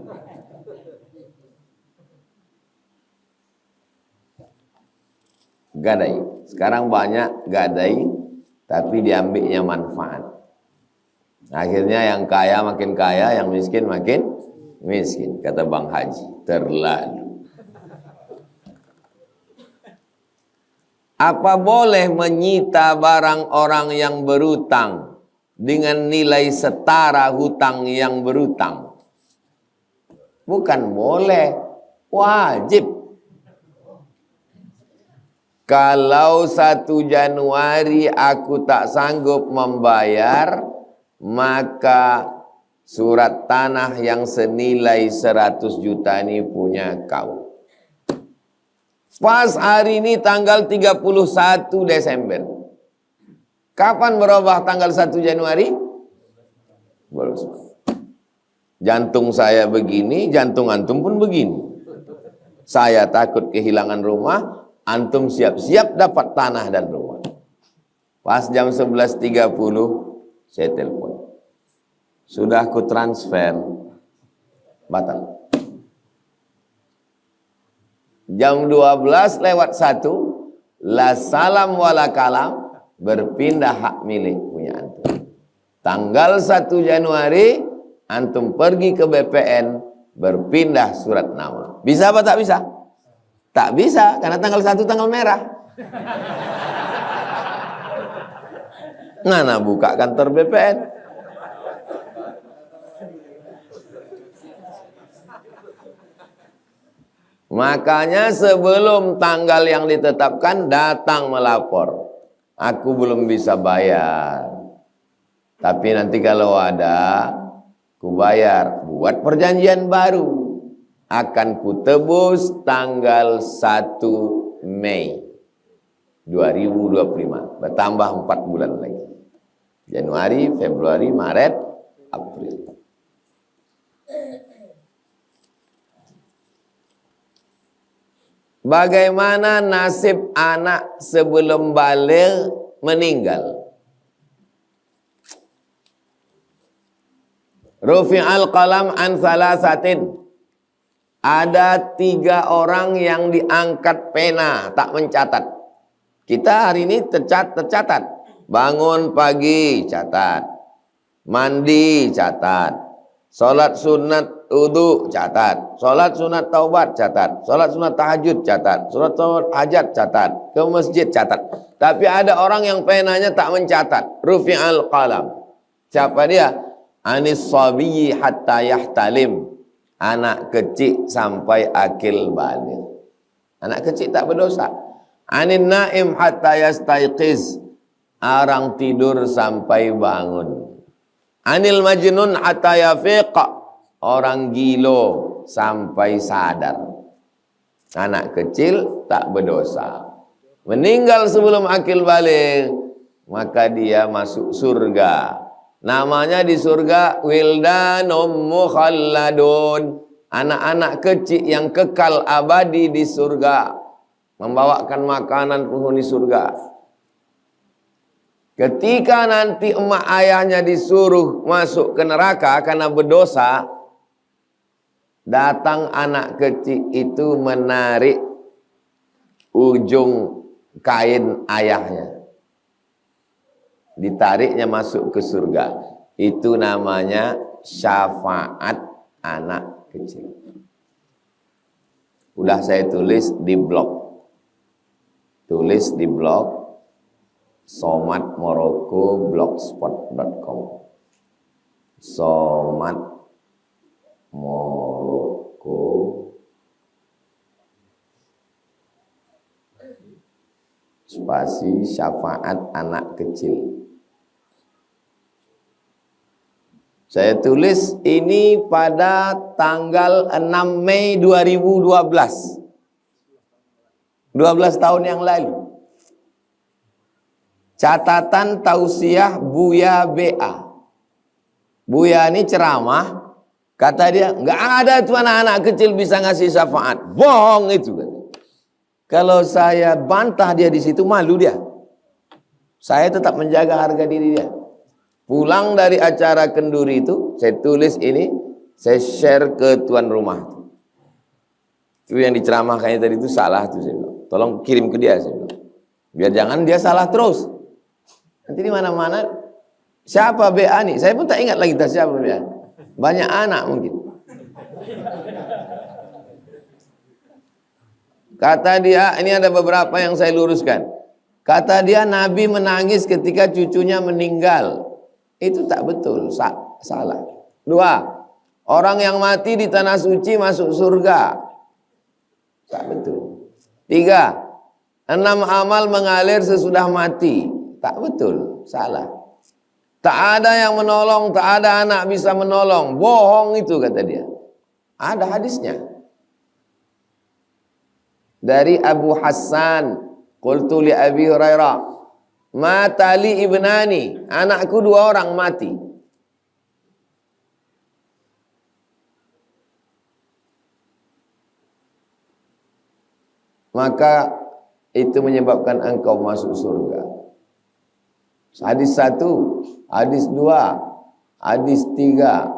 Gadai. Sekarang banyak gadai, tapi diambilnya manfaat. Akhirnya yang kaya makin kaya, yang miskin makin miskin. Kata Bang Haji, terlalu. Apa boleh menyita barang orang yang berutang dengan nilai setara hutang yang berutang? Bukan boleh, wajib. Kalau 1 Januari aku tak sanggup membayar, maka surat tanah yang senilai 100 juta ini punya kau. Pas hari ini tanggal 31 Desember. Kapan berubah tanggal 1 Januari? Jantung saya begini, jantung antum pun begini. Saya takut kehilangan rumah, antum siap-siap dapat tanah dan rumah. Pas jam 11.30 saya telepon. Sudah aku transfer, batal. Jam 12:01, la salam wala kalam, berpindah hak milik punya antum. Tanggal 1 Januari, antum pergi ke BPN, berpindah surat nama. Bisa apa tak bisa? Tak bisa, karena tanggal 1 tanggal merah. Ngana buka kantor BPN. Makanya sebelum tanggal yang ditetapkan, datang melapor. Aku belum bisa bayar. Tapi nanti kalau ada, ku bayar. Buat perjanjian baru. Akan kutebus tanggal 1 Mei 2025. Bertambah 4 bulan lagi. Januari, Februari, Maret, April. Bagaimana nasib anak sebelum baligh meninggal? Rufi'al qalam an salasatin. Ada 3 orang yang diangkat pena, tak mencatat. Kita hari ini tercatat. Bangun pagi, catat. Mandi, catat. Salat sunat wudu, catat. Salat sunat taubat, catat. Salat sunat tahajud, catat. Salat hajat, catat. Ke masjid, catat. Tapi ada orang yang penanya tak mencatat. Rufi'al qalam. Siapa dia? Anis sabiyyi hatta yahtalim. Anak kecil sampai akil baligh. Anak kecil tak berdosa. Anin naim hatta yastaiqiz. Orang tidur sampai bangun. Anil majnun hatta yafiq. Orang gilo sampai sadar. Anak kecil tak berdosa. Meninggal sebelum akil baligh, maka dia masuk surga. Namanya di surga wildanum mukhalladun. Anak-anak kecil yang kekal abadi di surga. Membawakan makanan penghuni surga. Ketika nanti emak ayahnya disuruh masuk ke neraka karena berdosa, datang anak kecil itu menarik ujung kain ayahnya. Ditariknya masuk ke surga. Itu namanya syafaat anak kecil. Udah saya tulis di blog. Tulis di blog Somad Moroko blogspot.com. Somad Moroko spasi syafaat anak kecil. Saya tulis ini pada tanggal 6 Mei 2012. 12 tahun yang lalu. Catatan tausiah Buya BA. Buya ini ceramah, kata dia, nggak ada tuh anak-anak kecil bisa ngasih syafaat. Bohong itu. Kalau saya bantah dia di situ, malu dia. Saya tetap menjaga harga diri dia. Pulang dari acara kenduri itu, saya tulis ini, saya share ke tuan rumah. Itu yang diceramahkannya tadi itu salah tuh, saya bilang. Tolong kirim ke dia, saya bilang. Biar jangan dia salah terus. Nanti di mana-mana siapa BA nih? Saya pun tak ingat lagi siapa BA. Banyak anak mungkin. Kata dia, ini ada beberapa yang saya luruskan. Kata dia Nabi menangis ketika cucunya meninggal. Itu tak betul, salah. 2. Orang yang mati di tanah suci masuk surga. Tak betul. 3. 6 amal mengalir sesudah mati. Tak betul, salah. Tak ada yang menolong, tak ada anak bisa menolong. Bohong itu kata dia. Ada hadisnya. Dari Abu Hassan, qultu li Abi Hurairah, mata li ibnani, anakku 2 orang mati. Maka itu menyebabkan engkau masuk surga. Hadis 1, hadis 2, hadis 3,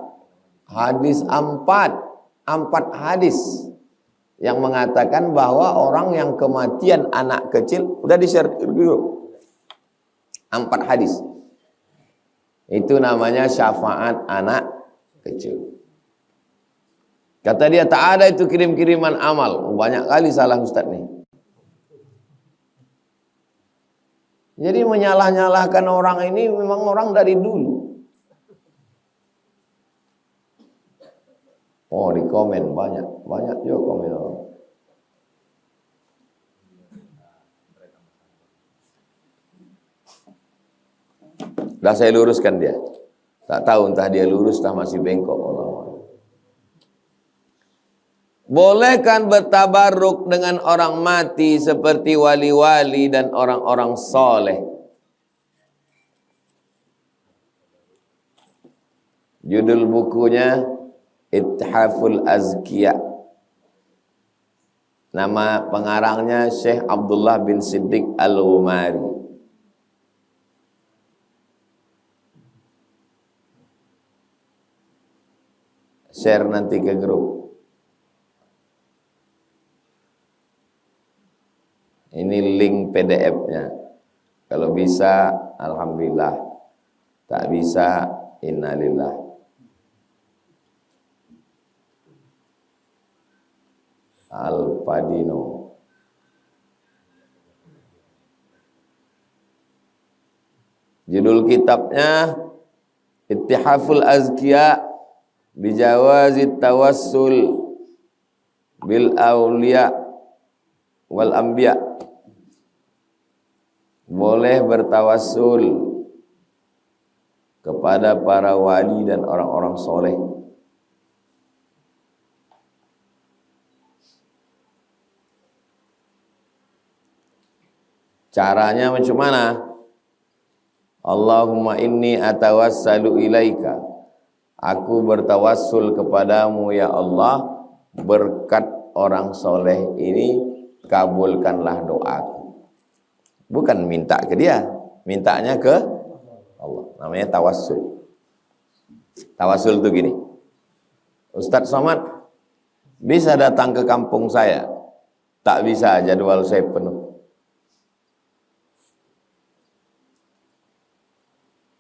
hadis 4, 4 hadis yang mengatakan bahwa orang yang kematian anak kecil, udah di-share dulu. 4 hadis. Itu namanya syafaat anak kecil. Kata dia tak ada itu kirim-kiriman amal. Banyak kali salah Ustaz nih. Jadi menyalah-nyalahkan orang ini memang orang dari dulu. Oh, di komen banyak juga komen orang. Dah saya luruskan dia. Tak tahu entah dia lurus entah masih bengkok. Bolehkan bertabaruk dengan orang mati seperti wali-wali dan orang-orang soleh? Judul bukunya Ithaful Azkiya. Nama pengarangnya Syekh Abdullah bin Siddiq Al-Ghumari. Share nanti ke grup. Ini link PDF-nya. Kalau bisa, alhamdulillah. Tak bisa, innalillah. Al-Padino. Judul kitabnya Ittihaful Azkiya Bijawazit Tawassul Bil Awliya Wal Anbiya. Boleh bertawassul kepada para wali dan orang-orang soleh. Caranya macam mana? Allahumma inni atawassalu ilaika. Aku bertawassul kepadamu ya Allah, berkat orang soleh ini kabulkanlah doaku. Bukan minta ke dia, mintanya ke Allah. Namanya tawassul. Tawassul itu gini. Ustadz Somad bisa datang ke kampung saya? Tak bisa, jadwal saya penuh.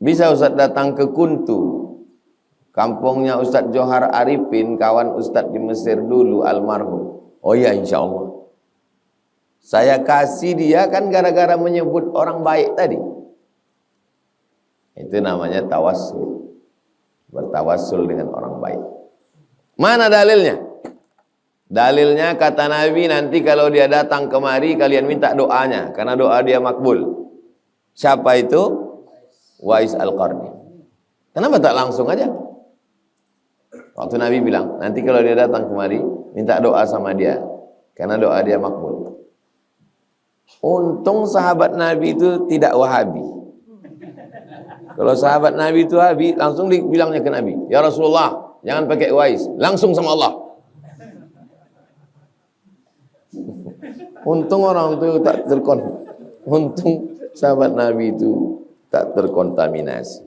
Bisa Ustadz datang ke Kuntu, kampungnya Ustadz Johar Arifin, kawan Ustadz di Mesir dulu, almarhum. Oh ya, insya Allah. Saya kasih dia kan gara-gara menyebut orang baik tadi. Itu namanya tawassul. Bertawassul dengan orang baik. Mana dalilnya? Dalilnya kata Nabi, nanti kalau dia datang kemari kalian minta doanya, karena doa dia makbul. Siapa itu? Wais Al-Qarni. Kenapa tak langsung aja? Waktu Nabi bilang, nanti kalau dia datang kemari, minta doa sama dia, karena doa dia makbul. Untung sahabat Nabi itu tidak Wahabi. Kalau sahabat Nabi itu Wahabi, langsung dibilangnya ke Nabi, ya Rasulullah, jangan pakai Wais, langsung sama Allah. Untung orang itu tak untung sahabat Nabi itu tak terkontaminasi.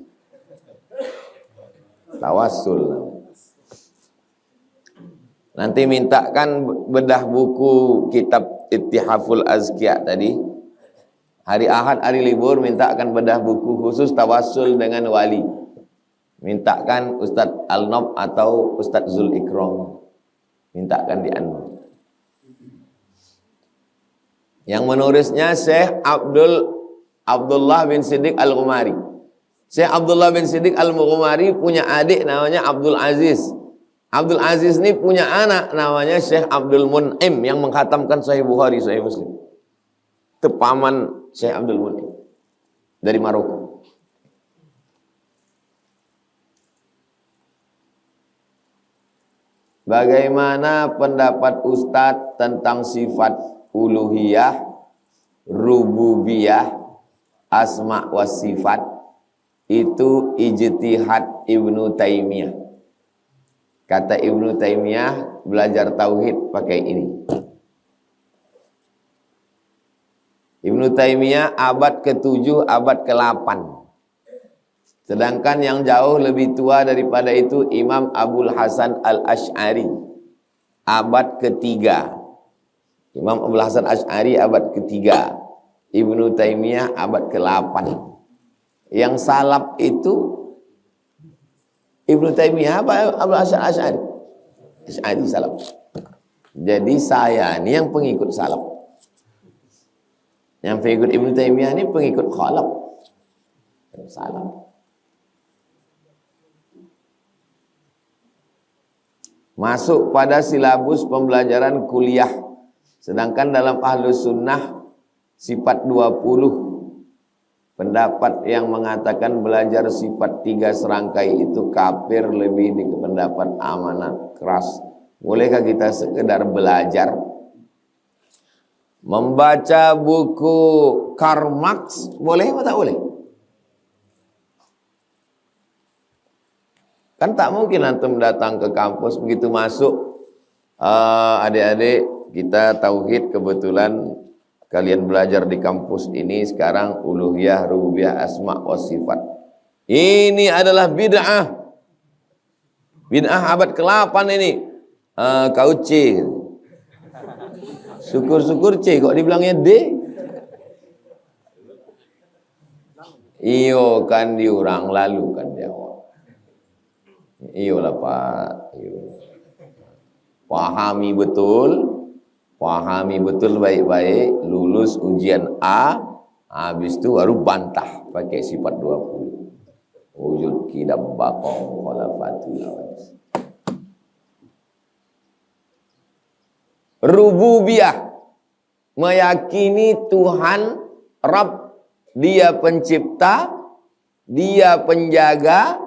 Tawassul. Nanti mintakan bedah buku kitab Ittihaful Azkiya tadi. Hari Ahad, hari libur, mintakan bedah buku khusus tawassul dengan wali. Mintakan Ustadz Al-Nob atau Ustadz Zul Ikram. Mintakan di Anu. Yang menulisnya Syekh Abdullah bin Siddiq Al-Ghumari. Syekh Abdullah bin Siddiq Al-Ghumari punya adik namanya Abdul Aziz. Abdul Aziz ini punya anak namanya Syekh Abdul Mun'im yang mengkhatamkan Sahih Bukhari, Sahih Muslim. Itu paman Syekh Abdul Mun'im dari Maroko. Bagaimana pendapat Ustadz tentang sifat uluhiyah, rububiyah, asma wa sifat? Itu ijtihad Ibnu Taimiyah. Kata Ibnu Taimiyah, belajar tauhid pakai ini. Ibnu Taimiyah abad ke-7, abad ke-8. Sedangkan yang jauh lebih tua daripada itu Imam Abul Hasan Al-Asy'ari, abad ke-3. Imam Abul Hasan Asy'ari abad ke-3. Ibnu Taimiyah abad ke-8. Yang salaf itu Ibnu Taimiyah apa Abul Hasan Asy'ari? Asy'ari salaf. Jadi saya ini yang pengikut salaf. Yang pengikut Ibnu Taimiyah ini pengikut khalaf. Salaf. Masuk pada silabus pembelajaran kuliah. Sedangkan dalam Ahlus Sunnah sifat 20. Pendapat yang mengatakan belajar sifat 3 serangkai itu kafir lebih di pendapat amanat keras. Bolehkah kita sekedar belajar? Membaca buku Karl Marx boleh atau tak boleh? Kan tak mungkin antum datang ke kampus begitu masuk, adik-adik kita tauhid kebetulan kalian belajar di kampus ini sekarang uluhiyah, rububiyah, asma wa sifat. Ini adalah bid'ah. Bid'ah abad ke-8 ini. Kau C. Syukur-syukur C kok dibilangnya D. Iyo kan diurang lalu kan dia. Iyo lah Pak. Iyo. Pahami betul baik-baik, lulus ujian A, habis itu baru bantah pakai sifat 20. Wujud kidam bakong khalafatul awas. Rububiyah, meyakini Tuhan Rabb, dia pencipta, dia penjaga,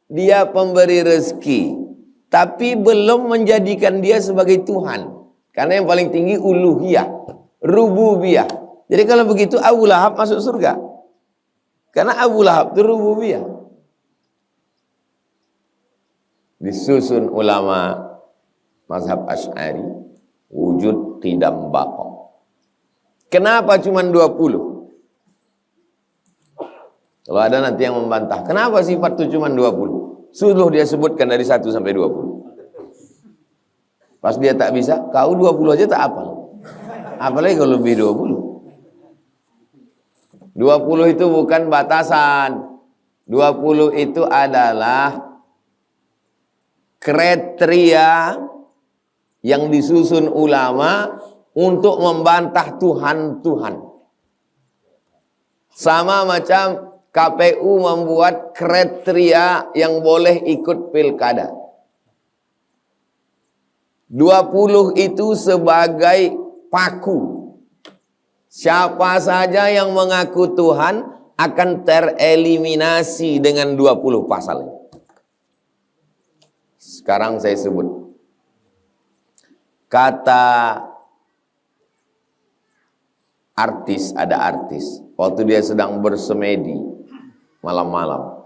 dia pemberi rezeki. Tapi belum menjadikan dia sebagai Tuhan. Karena yang paling tinggi uluhiyah, rububiyah. Jadi kalau begitu Abu Lahab masuk surga. Karena Abu Lahab itu rububiyah. Disusun ulama mazhab Asy'ari, wujud qidam baqa. Kenapa cuma 20? Kalau ada nanti yang membantah, kenapa sifat itu cuma 20? Sudah dia sebutkan dari 1 sampai 20. Pas dia tak bisa, kau 20 aja tak hafal. Apalagi kalau lebih 20. 20 itu bukan batasan. 20 itu adalah kriteria yang disusun ulama untuk membantah Tuhan-Tuhan. Sama macam KPU membuat kriteria yang boleh ikut pilkada. 20 itu sebagai paku. Siapa saja yang mengaku Tuhan akan tereliminasi dengan 20 pasal. Sekarang saya sebut. Kata artis, ada artis. Waktu dia sedang bersemedi malam-malam,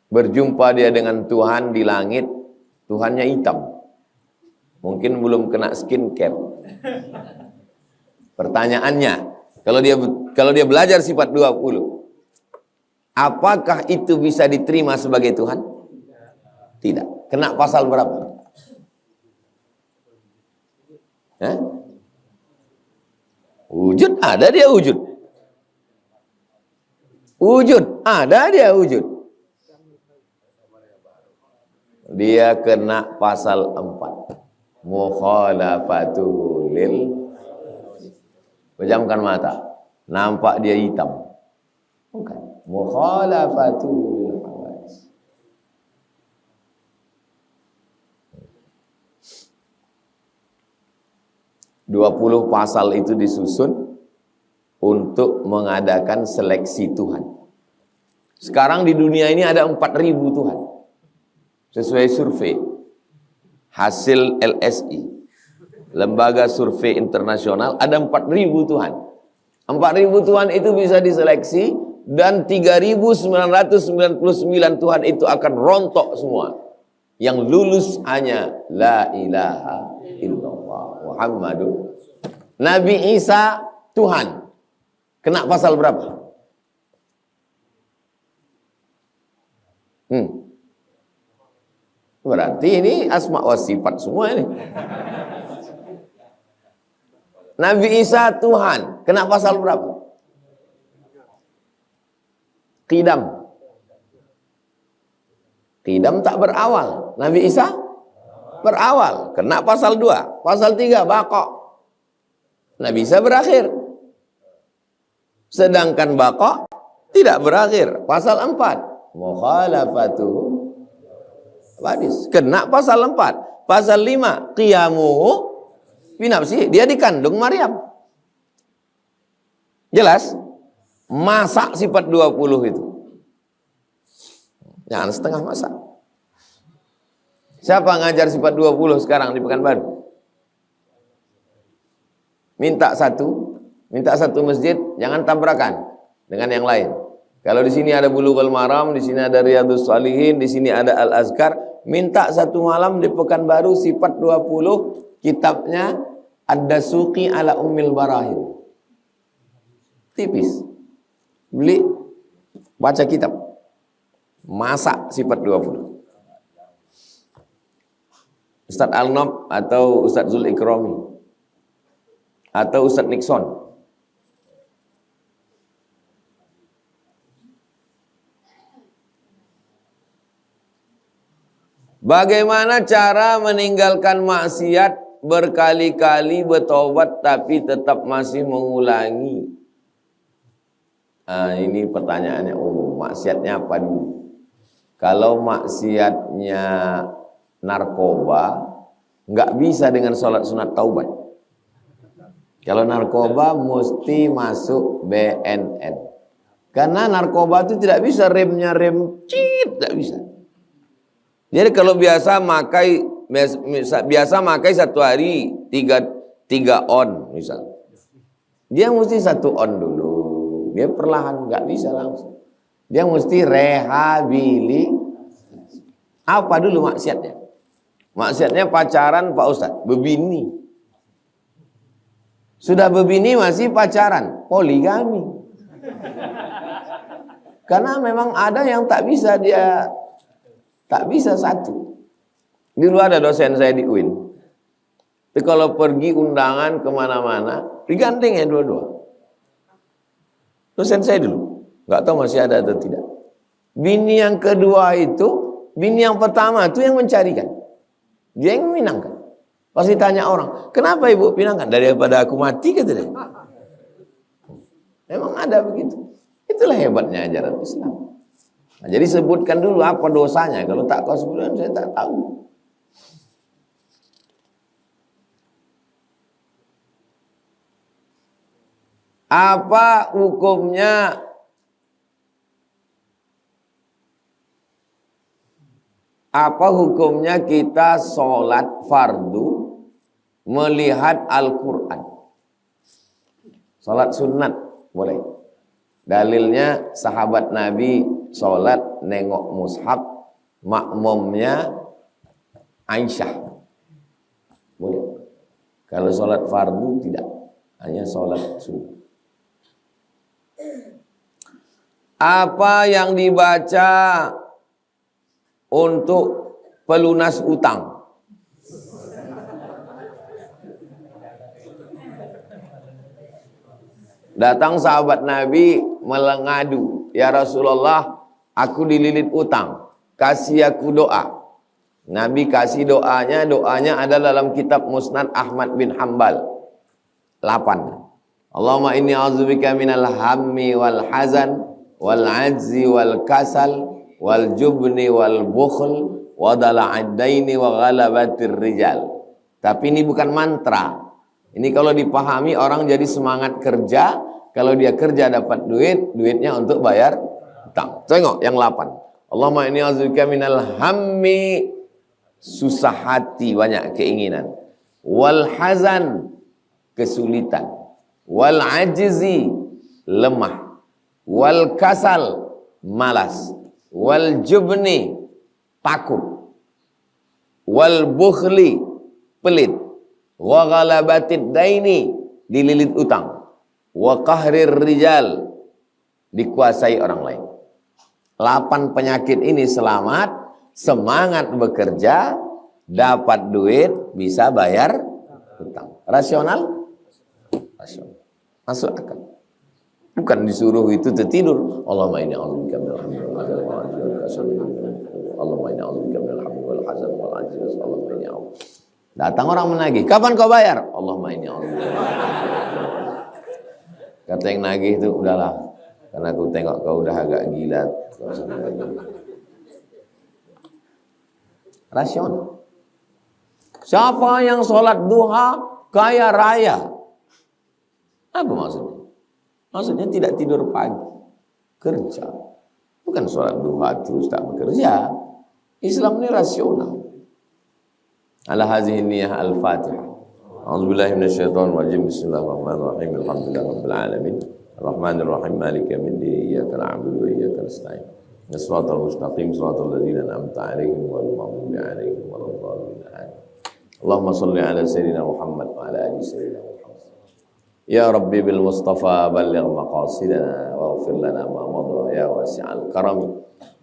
berjumpa dia dengan Tuhan di langit. Tuhannya hitam, mungkin belum kena skincare. Pertanyaannya, kalau dia belajar sifat 20, apakah itu bisa diterima sebagai Tuhan? Tidak. Kena pasal berapa? Wujud, ada dia wujud. Wujud, ada dia wujud. Dia kena pasal 4. Mukhalafatuhu lil. Pejamkan mata. Nampak dia hitam. Bukan. Mukhalafatuhu lil hawadis. Puluh pasal itu disusun untuk mengadakan seleksi Tuhan. Sekarang di dunia ini ada 4.000 Tuhan. Sesuai survei hasil LSI, lembaga survei internasional, ada 4.000 Tuhan. 4.000 Tuhan itu bisa diseleksi, dan 3.999 Tuhan itu akan rontok semua. Yang lulus hanya la ilaha illallah Muhammadun. Nabi Isa Tuhan, kena pasal berapa? Berarti ini asma wa sifat semua ini. Nabi Isa Tuhan, kena pasal berapa? Qidam. Qidam tak berawal. Nabi Isa berawal, kena pasal 2. Pasal 3 baqa. Nabi Isa berakhir. Sedangkan baqa tidak berakhir. Pasal 4. Mukhalafatuhu hadis. Kena pasal 4. Pasal 5. Qiyamuhu binafsi. Dia dikandung Maryam. Jelas? Masak sifat 20 itu. Jangan setengah masak. Siapa ngajar sifat 20 sekarang di Pekanbaru? Minta satu masjid, jangan tabrakan dengan yang lain. Kalau di sini ada Bulughul Maram, di sini ada Riyadhus Shalihin, di sini ada Al-Azkar, minta satu malam di Pekanbaru sifat 20 Kitabnya Ad-Dasuqi ala Ummil Barahin. Tipis. Beli, baca kitab. Masak sifat 20. Ustadz Al-Nob atau Ustadz Zul Ikrami atau Ustadz Nixon. Bagaimana cara meninggalkan maksiat berkali-kali bertobat tapi tetap masih mengulangi? Nah, ini pertanyaannya umum. Maksiatnya apa dulu? Kalau maksiatnya narkoba, nggak bisa dengan sholat sunat taubat. Kalau narkoba mesti masuk BNN. Karena narkoba itu tidak bisa remnya rem cit, tidak bisa. Jadi kalau biasa makai satu hari tiga on misal, dia mesti satu on dulu, dia perlahan, nggak bisa langsung. Dia mesti rehabilitasi. Apa dulu maksiatnya? Maksiatnya pacaran Pak Ustadz, bebini. Sudah bebini masih pacaran, poligami. Karena memang ada yang tak bisa dia. Tak bisa satu. Dulu ada dosen saya di UIN. Tapi kalau pergi undangan kemana-mana, digandeng ya dua-dua. Dosen saya dulu. Nggak tahu masih ada atau tidak. Bini yang kedua itu, bini yang pertama itu yang mencarikan. Dia yang meminangkan. Pasti tanya orang, kenapa ibu pinangkan? Daripada aku mati, kata dia. Memang ada begitu. Itulah hebatnya ajaran Islam. Nah, jadi sebutkan dulu apa dosanya. Kalau tak kau sebutkan, saya tak tahu. Apa hukumnya kita sholat fardu melihat Al-Quran? Sholat sunat boleh. Dalilnya sahabat Nabi sholat nengok mushaf, makmumnya Aisyah. Boleh. Kalau sholat fardu tidak, hanya sholat sunnah. Apa yang dibaca untuk pelunas utang? Datang sahabat Nabi mengadu, ya Rasulullah, aku dililit utang, kasih aku doa. Nabi kasih doanya adalah dalam kitab Musnad Ahmad bin Hanbal 8. Allahumma inni a'udzubika minal hammi wal hazan wal ajzi wal kasal wal jubni wal bukhl wa dala'id daini wa ghalabatir rijal. Tapi ini bukan mantra. Ini kalau dipahami orang jadi semangat kerja. Kalau dia kerja dapat duit, duitnya untuk bayar utang. Tengok yang 8. Allahumma inni a'udzubika minal hammi, susah hati, banyak keinginan. Wal hazan, kesulitan. Wal ajzi, lemah. Wal kasal, malas. Wal jubni, takut. Wal bukhli, pelit. Wa ghalabatid daini, dililit utang. Wa qahrir rijal, dikuasai orang lain. 8 penyakit ini selamat, semangat bekerja, dapat duit, bisa bayar utang. Rasional? Rasional. Masuk akal. Bukan disuruh itu tertidur. Allahumma inni a'udzubika minal hammi wal hazan wal ajzi wal kasal. Allahumma inni a'udzubika minal hammi wal hazan wal ajzi wal kasal. Allahumma inni a'udzubika. Datang orang menagih. Kapan kau bayar? Allahumma inni a'udzubika. Kata yang nagih itu, udahlah, karena aku tengok kau udah agak gila. Rasional. Siapa yang sholat duha kaya raya? Apa maksudnya? Maksudnya tidak tidur pagi, kerja. Bukan sholat duha terus tak bekerja. Islam ini rasional. Ala hazihi niyah al-Fatihah. A'udzubillahi minasyaitonir rajim. Bismillahirrahmanirrahim. Alhamdulillahirabbil alamin. Arrahmanir rahim. Maliki yaumiddin. Iyyaka na'budu wa iyyaka nasta'in. Shiratal mustaqim, shiratal ladzina an'amta 'alaihim ghairil maghdubi 'alaihim waladdallin. Allahumma salli ala Sayyidina Muhammad wa ala ali Sayyidina Muhammad. Ya Rabbi bil Mustafa balligh maqasidana waghfir lana ma madha ya wasi'al karami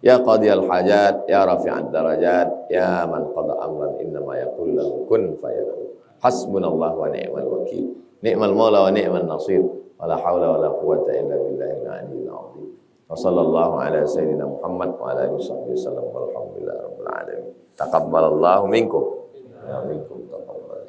ya qadiyal hajat ya rafi'ad darajat ya man qada amran innama yaqul lahu kun fayakun. Hasbunallahu wa ni'mal wakil, ni'mal maula wa ni'mal nasir, wala haula wala quwwata illa billahil aliyyil azim. Wa sallallahu ala Sayyidina Muhammad wa ala alihi wasallam walhamdulillahi rabbil alamin. Taqabbalallahu minkum. Ya minkum taqabbal.